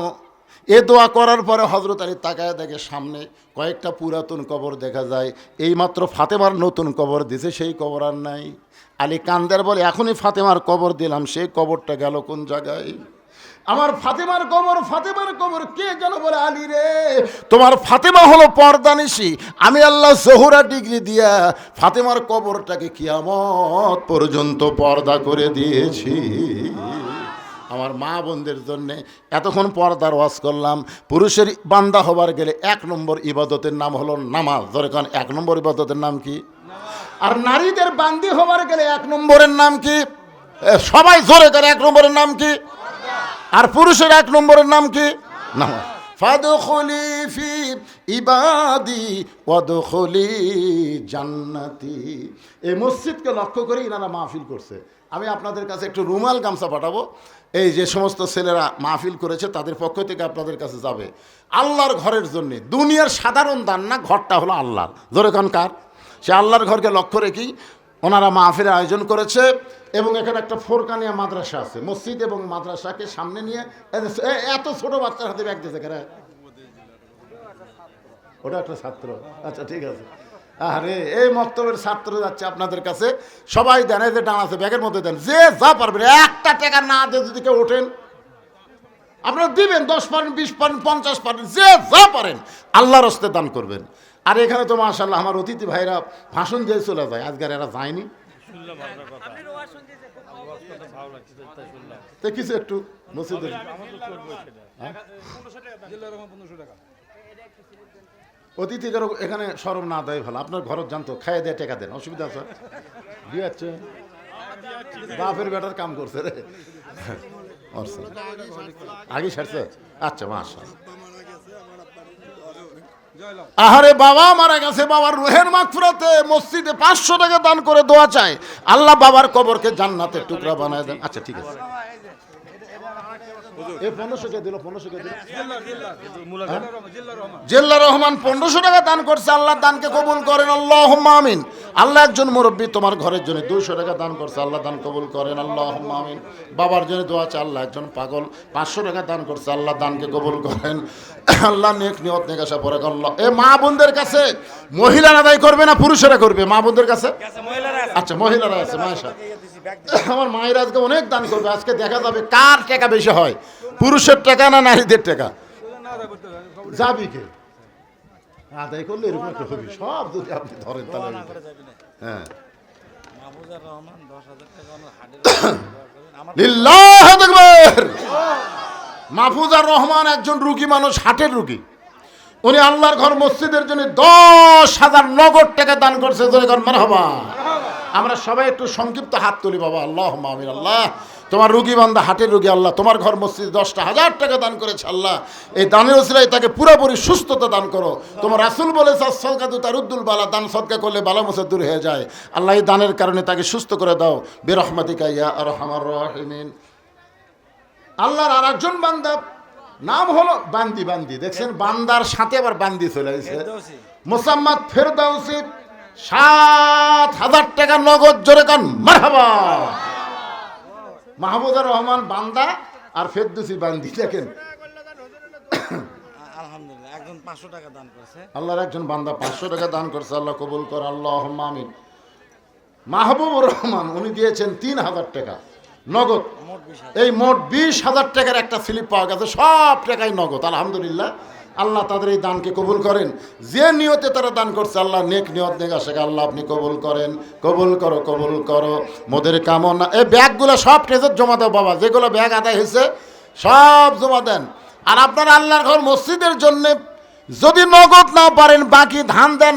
এ দোয়া করার পরে হযরত আলী তাকায় দেখে সামনে কয়েকটা পুরাতন কবর দেখা যায়। এইমাত্র ফাতেমার নতুন কবর দিছে, সেই কবর আর নাই। আলী কান্দের বলে, এখনই ফাতেমার কবর দিলাম, সেই কবরটা গেল কোন জায়গায়? আমার ফাতেমার কবর কে যেন বলে, আলী রে তোমার ফাতেমা হলো পর্দানিশী, আমি আল্লাহ জোহরা ডিগ্রি দিয়া ফাতেমার কবরটাকে কিয়ামত পর্যন্ত পর্দা করে দিয়েছি। আমার মা বোনদের জন্যে এতক্ষণ পর্দার ওয়াজ করলাম। পুরুষের বান্দা হবার গেলে 1 নম্বর ইবাদতের নাম হলো নামাজ। ধরে কারণ 1 নম্বর ইবাদতের নাম কি? আর নারীদের বান্দি হবার গেলে 1 নম্বরের নাম কি? সবাই জোরে করে 1 নম্বরের নাম কি? আর পুরুষের 1 নম্বরের নাম কি? নামাজ। ফাদখুলি ফি ইবাদি ওয়াদখুলি জান্নাতি। এই মসজিদকে লক্ষ্য করে ইনারা মাহফিল করছে। আমি আপনাদের কাছে একটু রুমাল গামছা পাঠাবো। এই যে সমস্ত ছেলেরা মাহফিল করেছে তাদের পক্ষ থেকে আপনাদের কাছে যাবে আল্লাহর ঘরের জন্য। দুনিয়ার সাধারণ দান না, ঘরটা হলো আল্লাহর। ধরে কান কার? সে আল্লাহর ঘরকে লক্ষ্য রেখেই ওনারা মাহফিলের আয়োজন করেছে। এবং এখানে একটা ফোরকানিয়া মাদ্রাসা আছে, মসজিদ এবং মাদ্রাসাকে সামনে নিয়ে এত ছোট বাচ্চার হাতে ব্যাগ দিয়েছে কেন? ওটা একটা ছাত্র। আচ্ছা ঠিক আছে। আরে এই মক্তবের ছাত্র যাচ্ছে আপনাদের কাছে, সবাই দেন। এই যে ডান আছে ব্যাগের মধ্যে দেন, যে যা পারবেন। 1 টাকা না দিয়ে যদি কেউ ওঠেন আপনারা দিবেন, 10 পারেন, 20 পারেন, 50 পারেন, যে যা পারেন আল্লাহর রাস্তায় দান করবেন। আর এখানে তো মাশাআল্লাহ আমার অতিথি ভাইরা ভাষণ দিয়ে চলে যায়, আজকের এরা যায়নি তো কিছু একটু মসজিদের অতিথিদের এখানে সরব না দেয় ভালো। আপনার ঘরত জানতো খাইয়ে দিয়ে টেকা দেন, অসুবিধা আছে? দিয়াচ্ছে বাপের বেটার কাম করছে রে, আগে সারছে। আচ্ছা মাশাআল্লাহ। আহারে বাবা মারা গেছে, বাবার রুহের মাগফিরাতে মসজিদে 500 টাকা দান করে দোয়া চায়, আল্লাহ বাবার কবরকে জান্নাতের টুকরা বানায় দেন। আচ্ছা ঠিক আছে। জিল্লা রহমান 1500 টাকা দান করছে, আল্লাহ দানকে কবুল করেন, আল্লাহুম্মা আমিন। আল্লাহ একজন মুরব্বী তোমার ঘরের জন্য 200 টাকা দান করছে, আল্লাহ দান কবুল করেন, আল্লাহুম্মা আমিন। বাবার জন্য দোয়া চাই, আল্লাহ একজন পাগল 500 টাকা দান করছে, আল্লাহ দানকে কবুল করেন, আল্লাহ নেক নিয়ত নেক আশা পরে আল্লাহ। এ মা বোনদের কাছে মহিলারা আদায় করবে না পুরুষেরা করবে? মা বোনদের কাছে আচ্ছা মহিলারা আছে। মাশাআল্লাহ, আমার মায়ের আজকে অনেক দান করবে। আজকে দেখা যাবে কার টাকা বেশি হয়, পুরুষের টাকা না নারীদের টাকা। যাবি কে আদায় করলে এরকম একটা হবে, সব যদি আপনি ধরেন তাহলে। হ্যাঁ লিল্লাহু আকবার। মাহফুজার রহমান একজন রুগী মানুষ, হার্টের রুগী। উনি আল্লাহর ঘর মসজিদের জন্য 10,000 নগদ টাকা দান করছে। মারহাবা। আমরা সবাই একটু সংক্ষিপ্ত হাত তুলি বাবা। আল্লাহুম্মা আমিন। আল্লাহ তোমার রুগী বান্দা হার্টের রুগী, আল্লাহ তোমার ঘর মসজিদ 10,000 টাকা দান করেছে, আল্লাহ এই দানের ওসিলায় তাকে পুরোপুরি সুস্থতা দান করো। তোমার রাসূল বলেছে সদকাতু তারুদ্দুল বালা, দান সদকা করলে বালা মুসিবত দূর হয়ে যায়। আল্লাহ এই দানের কারণে তাকে সুস্থ করে দাও বিরহমাতিকা ইয়া আরহামার রাহিমিন। আল্লাহর আরেকজন বান্দা নাম হলো বান্দি। বান্দি দেখছেন, বান্দার সাথে আবার বান্দি চলে আসছে। মোসাম্মদ ফেরদাউসি 7,000 টাকা নগদ, জোরে কান মারহাবা। মাহমুদুর রহমান বান্দা আর ফেরদৌসি বান্দি। দেখেন আলহামদুলিল্লাহ একজন 500 টাকা দান করেছে, আল্লাহর একজন বান্দা 500 টাকা দান করছে, আল্লাহ কবুল কর, আল্লাহুম্মা আমিন। মাহবুবুর রহমান উনি দিয়েছেন 3,000 টাকা নগদ। এই মোট 20,000 টাকার একটা স্লিপ পাওয়া গেছে, সব টাকাই নগদ। আলহামদুলিল্লাহ, আল্লাহ তাদের এই দানকে কবুল করেন। যে নিয়তে তারা দান করছে, আল্লাহ নেক নিয়ত নেক আশাকে আল্লাহ আপনি কবুল করেন, কবুল করো, কবুল করো মোদের কামনা। এই ব্যাগগুলো সব ট্রেজার জমা দাও বাবা, যেগুলো ব্যাগ আদায় হয়েছে সব জমা দেন। আর আপনারা আল্লাহর ঘর মসজিদের জন্য যদি নগদ না পারেন, বাকি ধান দেন,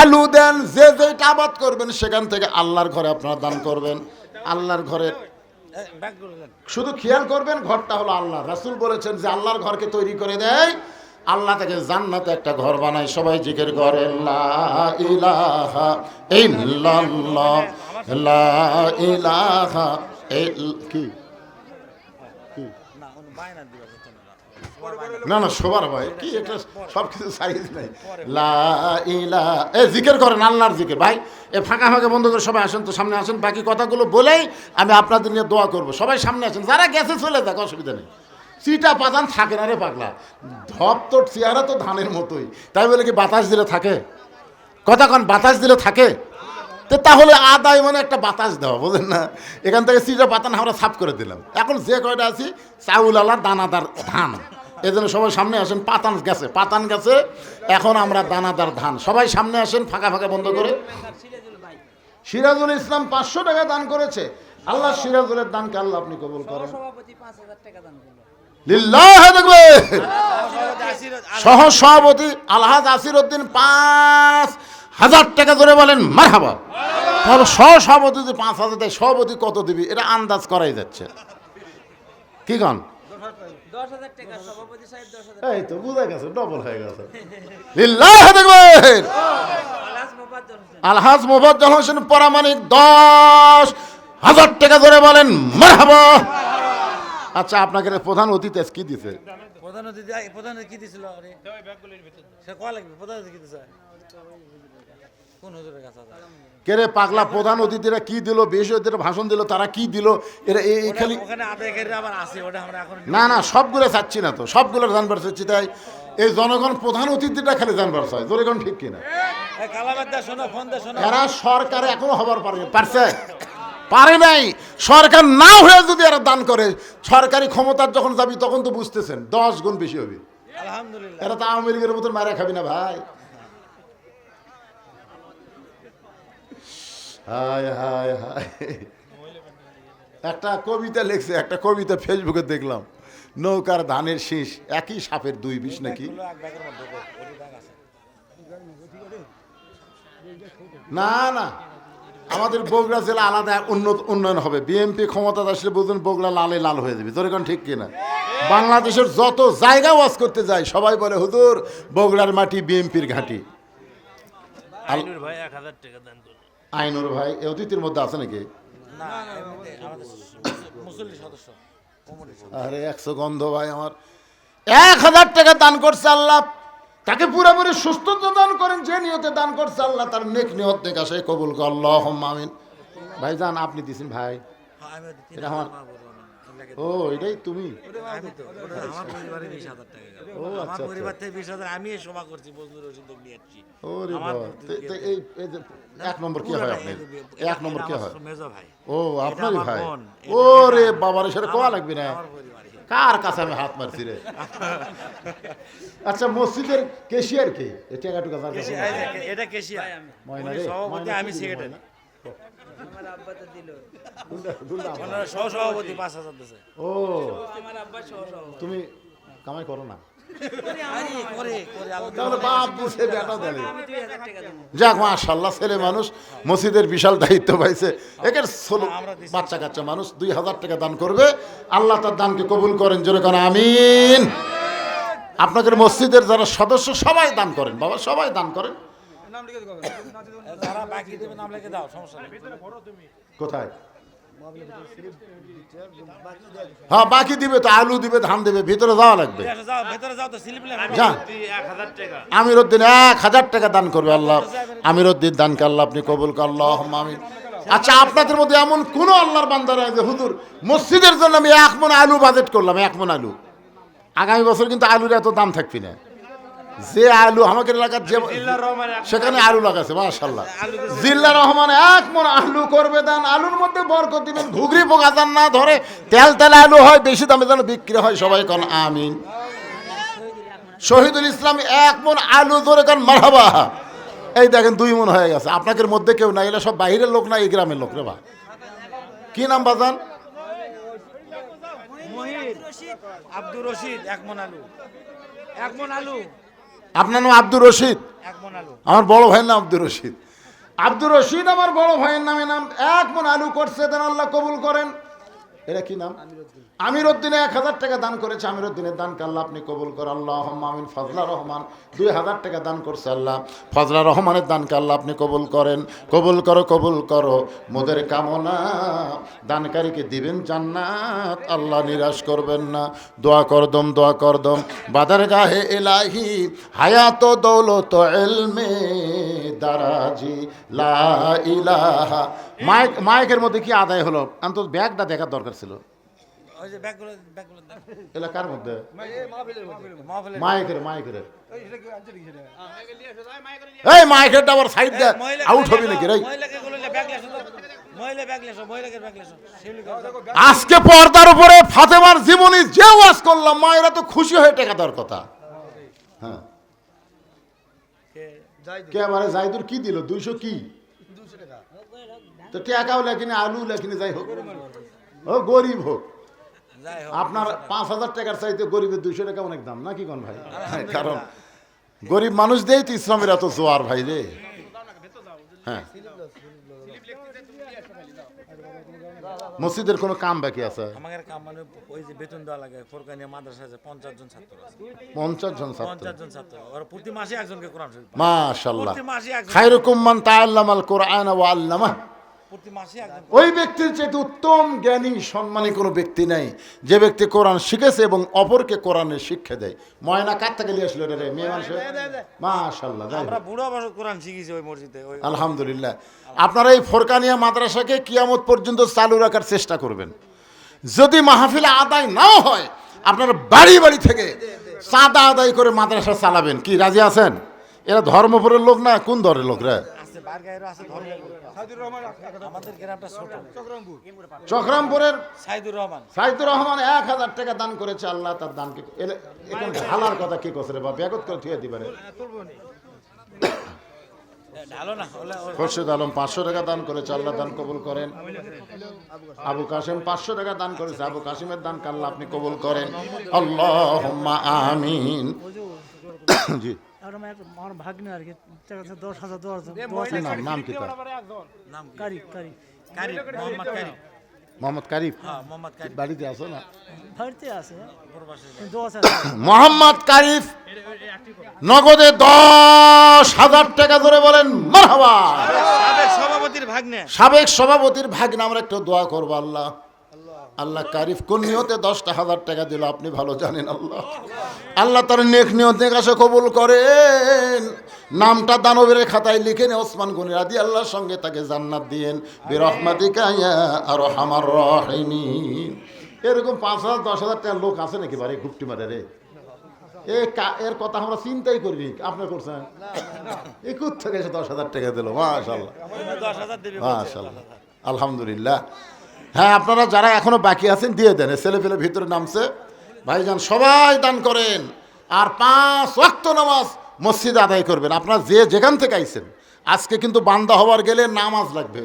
আলু দেন, যে যেটা আবাদ করবেন সেখান থেকে আল্লাহর ঘরে আপনারা দান করবেন। আল্লাহর ঘরে শুধু খেয়াল করবেন, ঘরটা হলো আল্লাহ। রাসূল বলেছেন যে আল্লাহর ঘরকে তৈরি করে দেয়, আল্লাহ তাকে জান্নাতে একটা ঘর বানায়। সবাই জিকির করেন লা ইলাহা ইল্লাল্লাহ, লা ইলাহা কি না না সবার ভাই কি এটা সব কিছু সাইজ নাই। লা ইলাহা জিকির করেন, আল্লাহর জিকির। ভাই এ ফাঁকা ফাঁকা বন্ধ করে সবাই আসেন তো, সামনে আসেন। বাকি কথাগুলো বলেই আমি আপনাদের নিয়ে দোয়া করব। সবাই সামনে আসেন, যারা গেছে চলে যাক, অসুবিধা নেই। চিটা পাতান থাকে না রে পাগলা, ধপ তোর চেহারা তো ধানের মতোই, তাই বলে কি বাতাস দিলে থাকে? কথা কন, বাতাস দিলে থাকে? তো তাহলে আদায় মানে একটা বাতাস দেওয়া, বোঝেন না? এখান থেকে চিটা পাতান আমরা সাফ করে দিলাম। এখন যে কয়টা আছি চাউল আলার দানাদার ধান, এই জন্য সবাই সামনে আসেন। পাতান গেছে, পাতান গেছে, এখন আমরা দানাদার ধান। সবাই সামনে আসেন, ফাঁকা ফাঁকা বন্ধ করে। সিরাজুল ইসলাম 500 টাকা দান করেছে। আল্লাহ সিরাজুলের দানকে আল্লাহ আপনি কবুল করেন। সভাপতি 5000 টাকা দান করলো। লিল্লাহ দেখবে আশীর্বাদ সহ সভাপতি আলহাজ আসিরউদ্দিন 5000 টাকা ধরে বলেন মারহাবা। তাহলে সহ সভাপতি যদি 5000 দেয়, সভাপতি কত দিবি এটা আন্দাজ করাই যাচ্ছে। কি গান 10000 টাকা সভাপতি সাহেব 10000 এই তো বুঝা গেছে, ডবল হয়ে গেছে। লিল্লাহ দেখবে আলাস মোবাজ্জল হোসেন আলহাজ মোফাজ্জল হোসেন পরামানিক 10,000 টাকা ধরে বলেন মারহাবা। আচ্ছা, আপনাকে প্রধান অতিথি কি দিছে? প্রধান অতিথি কি দিছিল আরে সে কয় লাগবে প্রধান অতিথি কি দিছে কোন হুজুরের কাছে আছে? কেরে পাগলা, প্রধান অতিথিরা কি দিল, বেশি অতিথিরা ভাষণ দিল, তারা কি দিল? এরা এই খালি ওখানে আদায়কারীরা আবার আছে, ওটা আমরা এখন না না সবগুলো চাচ্ছি না তো, সবগুলো জানবার চাচ্ছি। তাই এই জনগণ প্রধান অতিথিটা খালি জানবার চায়, জনগণ ঠিক কিনা? এই কালাবাদ দা শোনো, ফোন দা শোনো। এরা সরকার এখনো হবার পারছে পারে নাই। সরকার না হয়ে যদি এরা দান করে, সরকারি ক্ষমতার যখন যাবি তখন তো বুঝতেছেন 10 গুণ বেশি হবে। আলহামদুলিল্লাহ। এরা তো আওয়ামী লীগের মতন মারা খাবি না ভাই। হায় হায় হায়, একটা কবিতা লিখছে, একটা কবিতা ফেসবুকে দেখলাম, নৌকার ধানের শীষ একই সাপের 2 বিষ নাকি। গুলো এক ব্যাগের মধ্যে ঢোকো, ওটি ব্যাগ আছে। না না, আমাদের বগুড়া জেলা আলাদা উন্নয়ন হবে। বিএনপি ক্ষমতা আসলে বুঝুন বগুড়া লালে লাল হয়ে যাবে, তোর এখন ঠিক কিনা? বাংলাদেশের যত জায়গা ওয়াজ করতে যায় সবাই বলে হুজুর বগুড়ার মাটি বিএনপির ঘাঁটি। আইনুর ভাই 1000 টাকা দান করলো। আইনুর ভাই এ অতিথির মধ্যে আছে নাকি? না, এমনিতে আমাদের মুসল্লি সদস্য কমিটির সদস্য। আরে 100 গন্ধ ভাই আমার 1000 টাকা দান করছে আল্লাহ, তাকে পুরোপুরি সুস্থতা দান করেন। যে নিয়তে দান করছে আল্লাহ তার নেক নিয়ত নেক আশায় কবুল কর, আল্লাহুম্মা আমিন। ভাইজান আপনি দিছেন ভাই? হ্যাঁ, আমি ওদের এটা আমার- 3000 বলবো না, এর লাগে ও এটাই তুমি? আমি তো ওটা আমার পরিবারে 20000 টাকা গেল। ও, আমার আচ্ছা, পরিবার থেকে 20000 আমি সভা করছি, বজলুর রশিদ নিয়ে আসছি। ওরে আমার বাবা, এই যে 1 নম্বর কি হয় আপনি? 1 নম্বর কি হয়? মেজো ভাই। ও আপনারই আমার ভাই। বোন। ওরে বাবার সাথে কোয়া লাগবে না। আমার পরিবারে। কার কাছে আমি হাত মারছি রে? আচ্ছা, মসজিদের কেশিয়ার কে? এই টাকাটুকু কার কাছে? এটা কেশিয়া। ময়না উনি রে, সভাপতি, ময়না আমি কি দিল সেক্রেটারি। ময়না? আমার আব্বা তো দিল। ওনারা সহ-সভাপতি 5000 দিছে। ও আমার আব্বা সহ সভাপতি। তুমি কামাই করো না? করে আল্লাহ তাহলে বাপ দিছে বেটা দেবে। আমি 2000 টাকা দেব। যাক মাশাআল্লাহ, ছেলে মানুষ মসজিদের বিশাল দায়িত্ব পাইছে। একের ছোলো বাচ্চা কাচ্চা মানুষ 2000 টাকা দান করবে, আল্লাহ তার দানকে কবুল করেন, জোরে কোন আমিন। আপনাদের মসজিদের যারা সদস্য সবাই দান করেন বাবা, সবাই দান করেন। যারা বাকি দেবে নাম লিখে দাও, সমস্যা নেই। কোথায়? হ্যাঁ বাকি দিবে তো, আলু দিবে, ধান দিবে, ভিতরে যাওয়া লাগবে। যাও, ভেতরে যাও তো, স্লিপ যা। 1000 টাকা। আমিরউদ্দিন 1000 টাকা দান করবে আল্লাহ। আমিরউদ্দিন দানকে আল্লাহ আপনি কবুল কর, আল্লাহুম্মা আমিন। আচ্ছা, আপনাদের মধ্যে এমন কোন আল্লাহর বান্দা নাই যে হুজুর মসজিদের জন্য আমি 1 মণ আলু বাজেট করলাম, 1 মণ আলু। আগামী বছর কিন্তু আলুর এত দাম থাকবি না। যে আলু আমাদের এলাকার যে সেখানে আলু লাগাছে মাশাআল্লাহ। জিল্লা রহমান 1 মণ আলু করবে দান, আলুর মধ্যে বরকত দিবেন, ঘুগরি পোকা যেন না ধরে, তেল তেল আলু হয়, বেশি দামে যেন বিক্রি হয়, সবাই কোন আমিন। শহীদুল ইসলাম 1 মণ আলু ধরে কোন মারহাবা। এই দেখেন 2 মণ হয়ে গেছে। আপনাদের মধ্যে কেউ নাই, এরা সব বাইরের লোক না, এই গ্রামের লোক রে বা। কি নাম বাজান? আব্দুর রশিদ 1 মণ আলু। 1 মণ আলু। আপনার নাম আব্দুর রশিদ? 1 মণ আলু। আমার বড় ভাইয়ের নাম আব্দুর রশিদ। আব্দুর রশিদ আমার বড় ভাইয়ের নামে নাম 1 মণ আলু করছে, দেন আল্লাহ কবুল করেন। এরা কি নাম? আমিরউদ্দিনে 1000 টাকা দান করেছে, আমিরউদ্দিনের দানকে আল্লাহ আপনি কবুল কর, আল্লাহুম্মা আমিন। ফজলা রহমান 2000 টাকা দান করছে, আল্লাহ ফজলা রহমানের দানকে আল্লাহ আপনি কবুল করেন, কবুল করো, কবুল করো। মোদের কামনা দানকারীকে দিবেন জান্নাত, আল্লাহ নিরাশ করবেন না। দোয়া করদম, দোয়া করদম, বাদার গাহে ইলাহি হায়াত দৌলত ইলমে দারাজি লা ইলাহা। মাইকের মধ্যে কি আদায় হলো? আমি তো ব্যাগটা দেখার দরকার ছিল। ওই যে ব্যাগগুলো দেন। এলাকার মধ্যে মাহফিলের মাইকের এই মাইকেরটা আবার সাইড দে, আউট হবে নাকি রে? মহিলাকে গুলো ব্যাগ লেসো তো। মহিলাকে ব্যাগ লেসো। আজকে পর্দার উপরে ফাতেমার জীবনী যে ওয়াজ করলাম, মায়েরা তো খুশি হয়ে টাকা দেওয়ার কথা। হ্যাঁ, কে আমারে জাইদুর কি দিল? 200 কি? তো টাকাও লেখিনি, আলু লেখিনি, যাই হোক, ও গরিব হোক। যাই হোক আপনার 5,000 টাকার চাইতে গরিবের 200 টাকা অনেক দাম নাকি কোন ভাই? কারণ গরিব মানুষ দিয়েই তো ইসলামের এত জোয়ার ভাই রে। হ্যাঁ, মসজিদের কোনো কাম বাকি আছে? আমাদের কাম মানে ওই যে বেতন দেওয়া লাগে ফোরকানিয়া মাদ্রাসায় যে 50 জন ছাত্র আছে, 50 জন ছাত্র। 50 জন ছাত্র, ওরা প্রতি মাসে একজনকে কোরআন শরীফ পড়ায়। মাশাআল্লাহ। প্রতি মাসে একজন, খায়রুকুম মান তাআল্লামাল কুরআন ওয়া আল্লামাহ। প্রতি মাসে একজন। ওই ব্যক্তির চেয়ে উত্তম জ্ঞানী সম্মানী কোনো ব্যক্তি নাই যে ব্যক্তি কোরআন শিখেছে এবং অপরকে কোরআনের শিক্ষা দেয়। ময়না কার থেকে নিয়ে আসলো রে মেয়ে মানুষ? মাশাআল্লাহ, যাই হোক। আমরা বুড়ো বয়সে কোরআন শিখেছি ওই মসজিদে। ওই আলহামদুলিল্লাহ। আপনারা এই ফোরকানিয়া মাদ্রাসাকে কিয়ামত পর্যন্ত চালু রাখার চেষ্টা করবেন। যদি মাহফিল আদায় নাও হয়, আপনারা বাড়ি বাড়ি থেকে চাঁদা আদায় করে মাদ্রাসা চালাবেন। কি রাজি আছেন? এরা ধর্মপুরের লোক না, কোন দরের লোক রে? আছে বারগাঁয়েরও আছে ধর্মপুর। আমাদের গ্রামটা ছোট। চক্রামপুরের সাইদুর রহমান, সাইদুর রহমান 1000 টাকা দান করেছে। আল্লাহ তার দানকে এখন হালার কথা কি করছে রে বা ব্যাগত করে থুয়ে দিবারে। ঢালো না হলে খোরশেদ আলম 500 টাকা দান করেছে, আল্লাহ দান কবুল করেন। আবু কাসিম 500 টাকা দান করেছে, আবু কাসিমের দান আল্লাহ আপনি কবুল করেন। আল্লাহুম্মা আমিন। জি, আমার ভাগ্নে আর কি 10,000 নাম কি তার? নাম কি? কারি কারি কারিম, মোহাম্মদ কারিম। মোহাম্মদ কারিফ। হ্যাঁ, মোহাম্মদ কারিম বাড়িতে আসো না? বাড়িতে আছে প্রবাসী। 10,000 মোহাম্মদ কারিফ নগদে 10,000 টাকা ধরে বলেন মারহাবা। সাবেক সভাপতির ভাগ্নে। সাবেক সভাপতির ভাগ্নে আমরা একটু দোয়া করবো। আল্লাহ আল্লাহ কারিফ কোন নিয়তে 10,000 টাকা দিল আপনি ভালো জানেন। আল্লাহ আল্লাহ তার নেক নিয়তের কাছে কবুল করেন। নামটা দানবের খাতায় লিখে নে ওসমান গনি রাদিয়াল্লাহর সঙ্গে তাকে জান্নাত দিয়েন বিরহমাতিকা ইয়া আরহামার রাহিমিন। এরকম 5,000 10,000 টাকার লোক আছে নাকি বাড়ি গুপ্তি মারে রে? এর কথা আমরা চিন্তাই করিনি, আপনি করছেন। এই কোথা থেকে এসে 10,000 টাকা দিল? মাশাআল্লাহ 10,000 দেবে মাশাআল্লাহ, আলহামদুলিল্লাহ। হ্যাঁ, আপনারা যারা এখনো বাকি আছেন দিয়ে দেন। ছেলে পেলে ভিতরে নামছে, ভাইজান সবাই দান করেন। আর 5 ওয়াক্ত নামাজ মসজিদে আদায় করবেন। আপনারা যে যেখান থেকে আইছেন, আজকে কিন্তু বান্দা হওয়ার গেলে নামাজ লাগবে।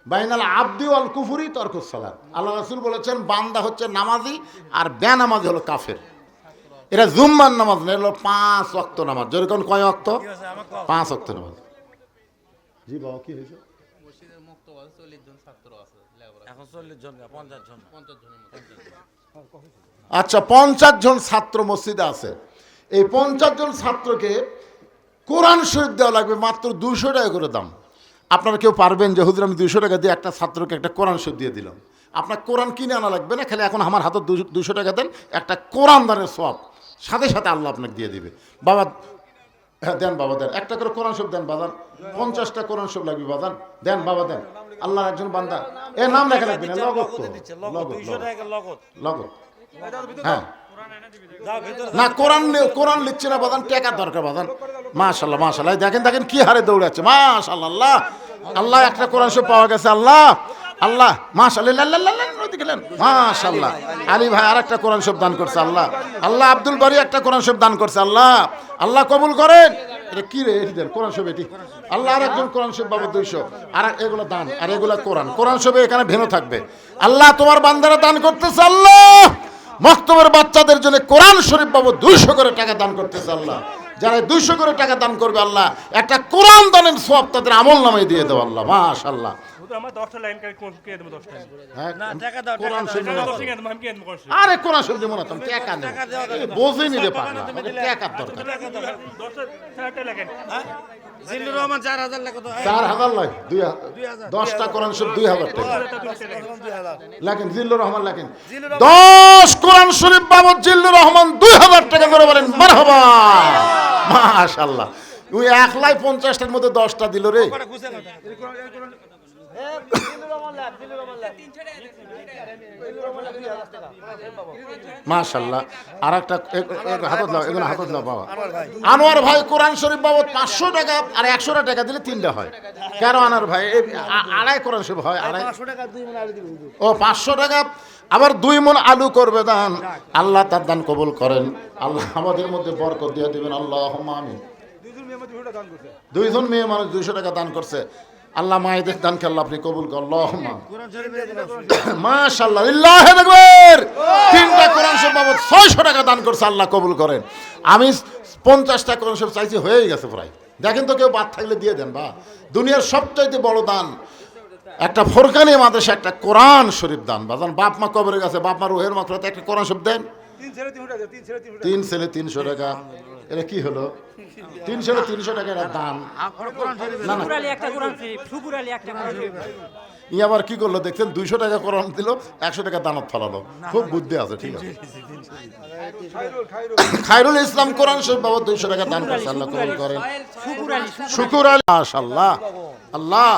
বাইনাল আবদি ওয়াল কুফরি তরকুস সালাত। আল্লাহ রাসূল বলেছেন বান্দা হচ্ছে নামাজি আর বেনামাজি হলো কাফের। এরা জুম্মার নামাজ না, এগুলো 5 ওয়াক্ত নামাজ। যেরকম কয় ওয়াক্ত? 5 ওয়াক্ত নামাজ। জি বাবা, কি হয়েছে? এখন 40 জন, 50 জন। আচ্ছা, 50 জন ছাত্র মসজিদে আছে। এই 50 জন ছাত্রকে কোরআন শরীফ দেওয়া লাগবে মাত্র 200 টাকা করে দাম। আপনারা কেউ পারবেন যে হুজুর আমি 200 টাকা দিয়ে একটা ছাত্রকে একটা কোরআন শরীফ দিয়ে দিলাম? আপনার কোরআন কিনে আনা লাগবে না, খালি এখন আমার হাতে 200 টাকা দেন, একটা কোরআন দানের সওয়াব সাথে সাথে আল্লাহ আপনাকে দিয়ে দিবে। বাবা হ্যাঁ দেন, বাবা দেন, একটা করে কোরআন শরীফ দেন বাজান। 50টা কোরআন শরীফ লাগবে বাজান, দেন বাবা দেন। আল্লাহর একজন বান্দা, এর নাম লেখা লাগবে না, লগত তো, লগত 200 টাকা লগত। লগত। হ্যাঁ যাও ভিতরে। না, কোরআন লিখছে না বাদান, টাকার দরকার বাদান। মাশাআল্লাহ মাশাআল্লাহ, দেখেন দেখেন কি হারে দৌড়াচ্ছে। মাশাআল্লাহ, আল্লাহ আল্লাহ, একটা কোরআন শরীফ পাওয়া গেছে। আল্লাহ আল্লাহ মাশাআল্লাহ, মাশাআল্লাহ। আলী ভাই আর একটা কোরআন শরীফ দান করছে। আল্লাহ আল্লাহ, আব্দুল বারি একটা কোরআন শরীফ দান করছে। আল্লাহ আল্লাহ কবুল করেন। এটা কি রে? এটি দেন কোরআন শরীফ, এটি আল্লাহ। আর একজন কোরআন শরীফ বাবু 200, আর এগুলো দান, আর এগুলো কোরআন শরীফ এখানে ভেনো থাকবে। আল্লাহ তোমার বান্দারা দান করতেছে। আল্লাহ মক্তবের বাচ্চাদের জন্য কোরআন শরীফ বাবু 200 করে টাকা দান করতেছে। আল্লাহ যারা 200 করে টাকা দান করবে, আল্লাহ একটা কোরআন দানের সওয়াব তাদের আমল নামায় দিয়ে দেব। আল্লাহ মাশাআল্লাহ। আমার 10টা লাইন কে দেবো 10টা হ্যাঁ, না টাকা দাও, কোরআন শরীফ টাকা দেবো। 10 কে দেবো আমি কে দেবো করছি আরে কোরআন শরীফ দেবো না, তুমি টাকা নেই, টাকা দেওয়া যাবে না। বোঝেই নিতে পারবে না, টাকার দরকার। 10টা লেখেন হ্যাঁ? জিল্লুর রহমান 4,000 লেখা তো। 4,000 নয়, 10টা কোরআন শরীফ 2,000 টাকা লেখেন। জিল্লুর রহমান লেখেন 10 কোরআন শরীফ বাবদ জিল্লুর রহমান 2,000 টাকা করে বলেন মারহাবা। মাশাআল্লাহ, ওই 1,50,000-টার মধ্যে 10টা দিল রে। করে খুশি না টাকা। মাশাআল্লাহ। আর একটা হাতত লাও, এগুলো হাতত লাও বাবা। আনোয়ার ভাই কোরআন শরীফ বাবদ 500 টাকা আর 100 টাকা দিলে 3টা হয়। কেন আনোয়ার ভাই? আড়াই কোরআন শরীফ হয়, আড়াই। 500 টাকা 2 মণ আলু দিব। ও 500 টাকা আবার 2 মণ আলু করবে দান। আল্লাহ তার দান কবুল করেন। আল্লাহ আমাদের মধ্যে বরকত দিয়ে দিবেন। আল্লাহুম্মা আমিন। 2জন মেয়ে মানুষ 200 টাকা দান করছে। আল্লাহ মায়েদের দানকে আল্লাহ আপনি কবুল কর আল্লাহুম্মা মাশাআল্লাহ লিল্লাহি আকবার। 3টা কোরআন শরীফ বাবদ 600 টাকা দান করছে, আল্লাহ কবুল করেন। আমি 50টা কোরআন শরীফ চাইছি, হয়েই গেছে প্রায়। দেখেন তো কেউ বাদ থাকলে দিয়ে দেন। বা দুনিয়ার সবচাইতে বড় দান একটা ফোরকানি মাদ্রাসা একটা কোরআন শরীফ দান। বাজান বাপ মা কবরে গেছে, বাপ মা রুহের মাগফিরাতে একটা কোরআন শরীফ দেন। 3 ছেলে 300 টাকা, এটা কি হলো? 300 টাকা এটা দান। না না, একটা কোরআন শরীফ, শুকুর আলী একটা কোরআন শরীফ। ই আবার কি করলো দেখছেন, 200 টাকা কোরআন দিল, 100 টাকা দানত ফেলালো। খুব বুদ্ধি আছে, ঠিক আছে। খায়রুল ইসলাম কোরআন শরীফ বাবদ 200 টাকা দান করছে, আল্লাহ কবুল করেন। শুকুর আলী মাশাআল্লাহ। আল্লাহ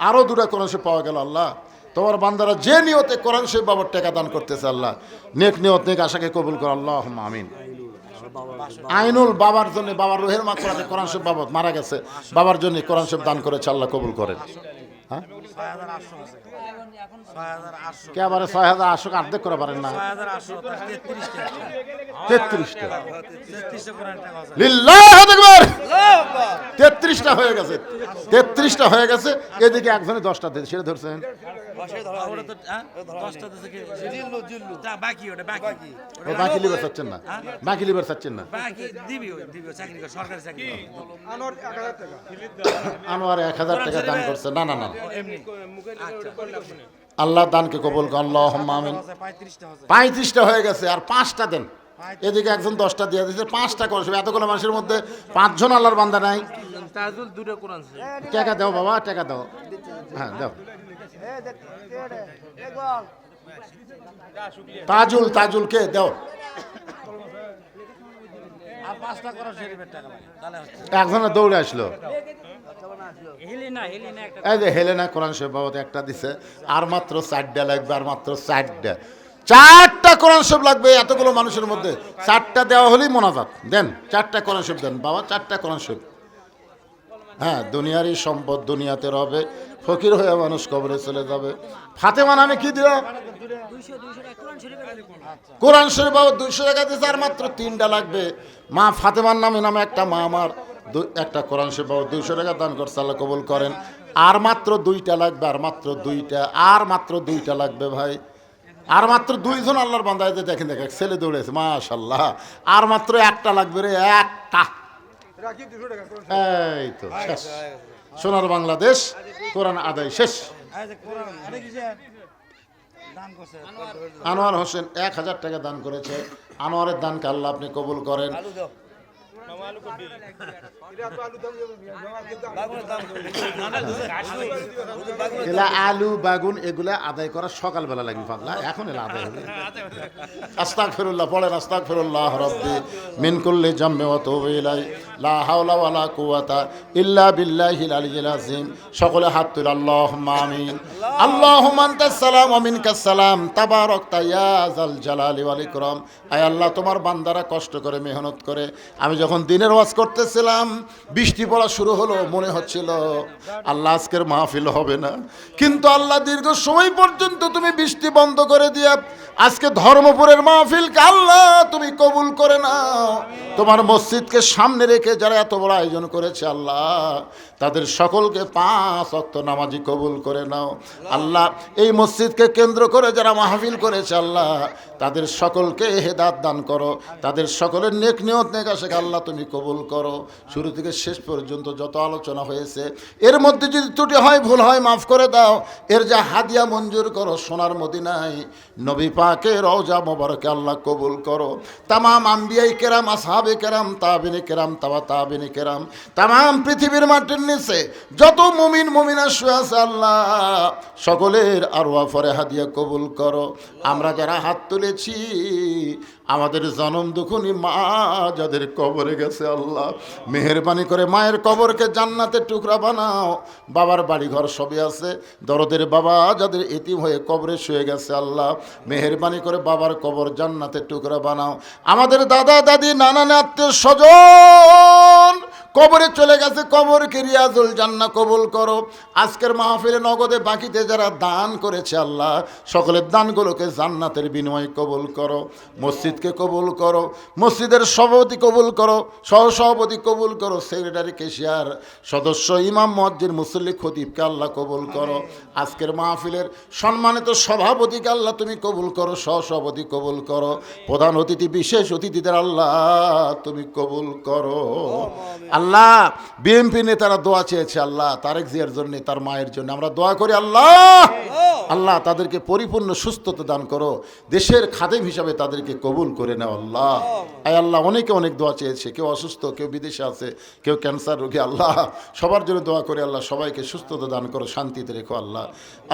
আরো 2টা কোরআন শরীফ পাওয়া গেল। আল্লাহ তোমার বান্দারা যে নিয়তে কোরআন শরীফ বাবদ টাকা দান করতেছে, আল্লাহ নেক নিয়ত নেক আশাকে কবুল কর আল্লাহুম্মা আমিন। আইনুল বাবার জন্য, বাবার রুহের মাগফিরাতে কোরআন শরীফ বাবদ মারা গেছে, বাবার জন্য কোরআন শরীফ দান করেছে, আল্লাহ কবুল করেন। হ্যাঁ কে আবার 6,800 অর্ধেক করে পারেন না? 33টা লিল্লাহি আকবার। 33টা হয়ে গেছে, 33টা হয়ে গেছে। এদিকে একজনে 10টা দিয়েছে, সেটা ধরছেন। ও বাকি লিবার চাচ্ছেন না, বাকি লিবার চাচ্ছেন না। আনোয়ার 1000 টাকা দান করছে। না না না, আল্লাহ দানকে কবুল করেন আল্লাহুম্মা আমিন। 35টা হয়ে গেছে, আর 5টা দেন। এদিকে একজন 10টা দিয়ে দিয়েছে, 5টা করছে। এতগুলো মানুষের মধ্যে 5 জন আল্লাহর বান্দা নাই। টাকা দাও বাবা, টাকা দাও। হ্যাঁ দাও। তাজুল, তাজুলকে দাও। একজনে দৌড়ে আসলো। এই যে হেলেনা কোরআন শরীফ বাবদ একটা দিছে, আর মাত্র 4টা লাগবে, আর মাত্র 4টা কোরআন শরীফ লাগবে এতগুলো মানুষের মধ্যে। 4টা দেওয়া হলেই মোনাজাত। দেন 4টা কোরআন শরীফ দেন বাবা, 4টা কোরআন শরীফ। হ্যাঁ, দুনিয়ারই সম্পদ দুনিয়াতে রবে, ফকির হয়ে মানুষ কবরে চলে যাবে। ফাতেমা নামে কি দিল? কোরআন শরীফ বাবদ 200 টাকা দিয়েছে, আর মাত্র 3টা লাগবে। মা ফাতেমার নামে একটা মা আমার একটা কোরআন শরীফ বাবদ 200 টাকা দান করছে, আল্লাহ কবুল করেন। আর মাত্র 2টা লাগবে, আর মাত্র 2টা, আর মাত্র 2টা লাগবে ভাই। আর মাত্র 2 জন আল্লাহর বান্দা। দেখেন দেখেন ছেলে দৌড়েছে মাশাআল্লাহ। আর মাত্র 1টা লাগবে রে, 1টা। এই তো শেষ। সোনার বাংলাদেশ কোরআন আদায় শেষ। আনোয়ার হোসেন 1000 টাকা দান করেছে। আনোয়ারের দানকে আল্লাহ আপনি কবুল করেন। আলু বাগুন এগুলা আদায় করা সকালবেলা লাগবে পাগলা, এখন এলা আদায় হবে। আস্তাগফিরুল্লাহ পড়েন, আস্তাগফিরুল্লাহ রাব্বি মিন কুল্লি জামমি ওয়া তুবু ইলাই লা হাওলা ওয়ালা কুওয়াতা ইল্লা বিল্লাহিল আলিয়্যিল আযীম। সকলে হাত তুলে আল্লাহুম্মা আমিন। আল্লাহুম্মা আনতাস সালাম ওয়া মিনকাস সালাম তাবারাকতা ইয়া যাল জালালি ওয়াল ইকরাম। আয় আল্লাহ, তোমার বান্দারা কষ্ট করে মেহনত করে, আমি যখন দিনের ওয়াজ করতেছিলাম বৃষ্টি পড়া শুরু হলো, মনে হচ্ছিল আল্লাহ আজকের মাহফিল হবে না, কিন্তু আল্লাহ দীর্ঘ সময় পর্যন্ত তুমি বৃষ্টি বন্ধ করে দিয়া আজকে ধর্মপুরের মাহফিলকে আল্লাহ তুমি কবুল করে নাও। তোমার মসজিদকে সামনে রেখে যারা এত বড় আয়োজন করেছে আল্লাহ, তাদের সকলকে 5 ওয়াক্ত নামাজি কবুল করে নাও। আল্লাহ এই মসজিদকে কেন্দ্র করে যারা মাহফিল করেছে আল্লাহ, তাদের সকলকে হেদায়েত দান করো, তাদের সকলের নেক নিয়ত নেক আশাকে আল্লাহ তুমি কবুল করো। শুরু থেকে শেষ পর্যন্ত যত আলোচনা হয়েছে এর মধ্যে যদি ত্রুটি হয়, ভুল হয়, মাফ করে দাও। এর যা হাদিয়া মঞ্জুর করো সোনার মদিনায় নবী পাকের রওজা মোবারকে আল্লাহ কবুল করো। তামাম আম্বিয়াই কেরাম, আসহাবে কেরাম, তাবিনে কেরাম, তাবা তাবিনে কেরাম, তামাম পৃথিবীর মাটির নিচে যত মুমিন মুমিনা শুয়ে আছে আল্লাহ, সকলের আরওয়াহ ফরে হাদিয়া কবুল করো। আমরা যারা হাত তুলেছি আমাদের জনম দুখুনি মা যাদের কবরে গেছে আল্লাহ, মেহেরবানি করে মায়ের কবরকে জান্নাতের টুকরা বানাও। বাবার বাড়ি ঘর সবই আছে, দরদের বাবা যাদের এতিম হয়ে কবরে শুয়ে গেছে আল্লাহ, মেহেরবানি করে বাবার কবর জান্নাতের টুকরা বানাও। আমাদের দাদা দাদি নানা আত্মীয় স্বজন কবরে চলে গেছে, কবরকে রিয়াজুল জান্নাহ কবুল করো। আজকের মাহফিলে নগদে বাকিতে যারা দান করেছে আল্লাহ, সকলের দানগুলোকে জান্নাতের বিনিময়ে কবুল করো। মসজিদকে কবুল করো, মসজিদের সভাপতি কবুল করো, সহসভাপতি কবুল করো, সেক্রেটারি, কেশিয়ার, সদস্য, ইমাম, মুয়াজ্জিন, মুসল্লি, খতিবকে আল্লাহ কবুল করো। আজকের মাহফিলের সম্মানিত সভাপতিকে আল্লাহ তুমি কবুল করো, সহসভাপতি কবুল করো, প্রধান অতিথি, বিশেষ অতিথিদের আল্লাহ তুমি কবুল করো। আল্লাহ বিএনপি নেতারা দোয়া চেয়েছে আল্লাহ, তারেক জিয়ার জন্য, তার মায়ের জন্য আমরা দোয়া করি আল্লাহ, আল্লাহ তাদেরকে পরিপূর্ণ সুস্থতা দান করো, দেশের খাদেম হিসাবে তাদেরকে কবুল করে নাও আল্লাহ। আয় আল্লাহ, অনেকে অনেক দোয়া চেয়েছে, কেউ অসুস্থ, কেউ বিদেশে আছে, কেউ ক্যান্সার রোগী, আল্লাহ সবার জন্য দোয়া করে আল্লাহ সবাইকে সুস্থতা দান করো, শান্তিতে রেখো আল্লাহ।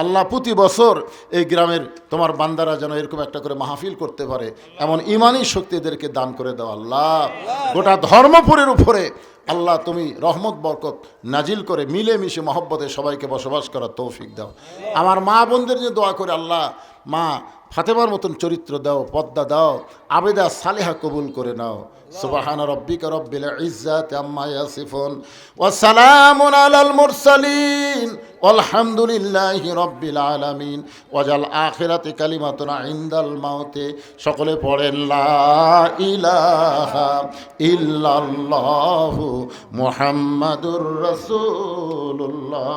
আল্লাহ প্রতি বছর এই গ্রামের তোমার বান্দারা যেন এরকম একটা করে মাহফিল করতে পারে, এমন ইমানি শক্তি এদেরকে দান করে দাও আল্লাহ। গোটা ধর্মপুরের উপরে আল্লাহ তুমি রহমত বরকত নাজিল করে মিলেমিশে মহব্বতে সবাইকে বসবাস করার তৌফিক দাও। আমার মা বোনদের যে দোয়া করে আল্লাহ, মা ফাতেমার মতন চরিত্র দাও, পদ্মা দাও, আবেদা সালেহা কবুল করে নাও। সুবহান রাব্বিকা রব্বিল ইজ্জাতি আম্মা ইয়াসিফুন ওয়া সালামুন আলাল মুরসালিন আলহামদুলিল্লাহি রাব্বিল আলামিন। ওয়াজাল আখিরাতি কালিমাতুন ইনদাল মাউতে। সকলে পড়েন লা ইলাহা ইল্লাল্লাহু মুহাম্মাদুর রাসূলুল্লাহ।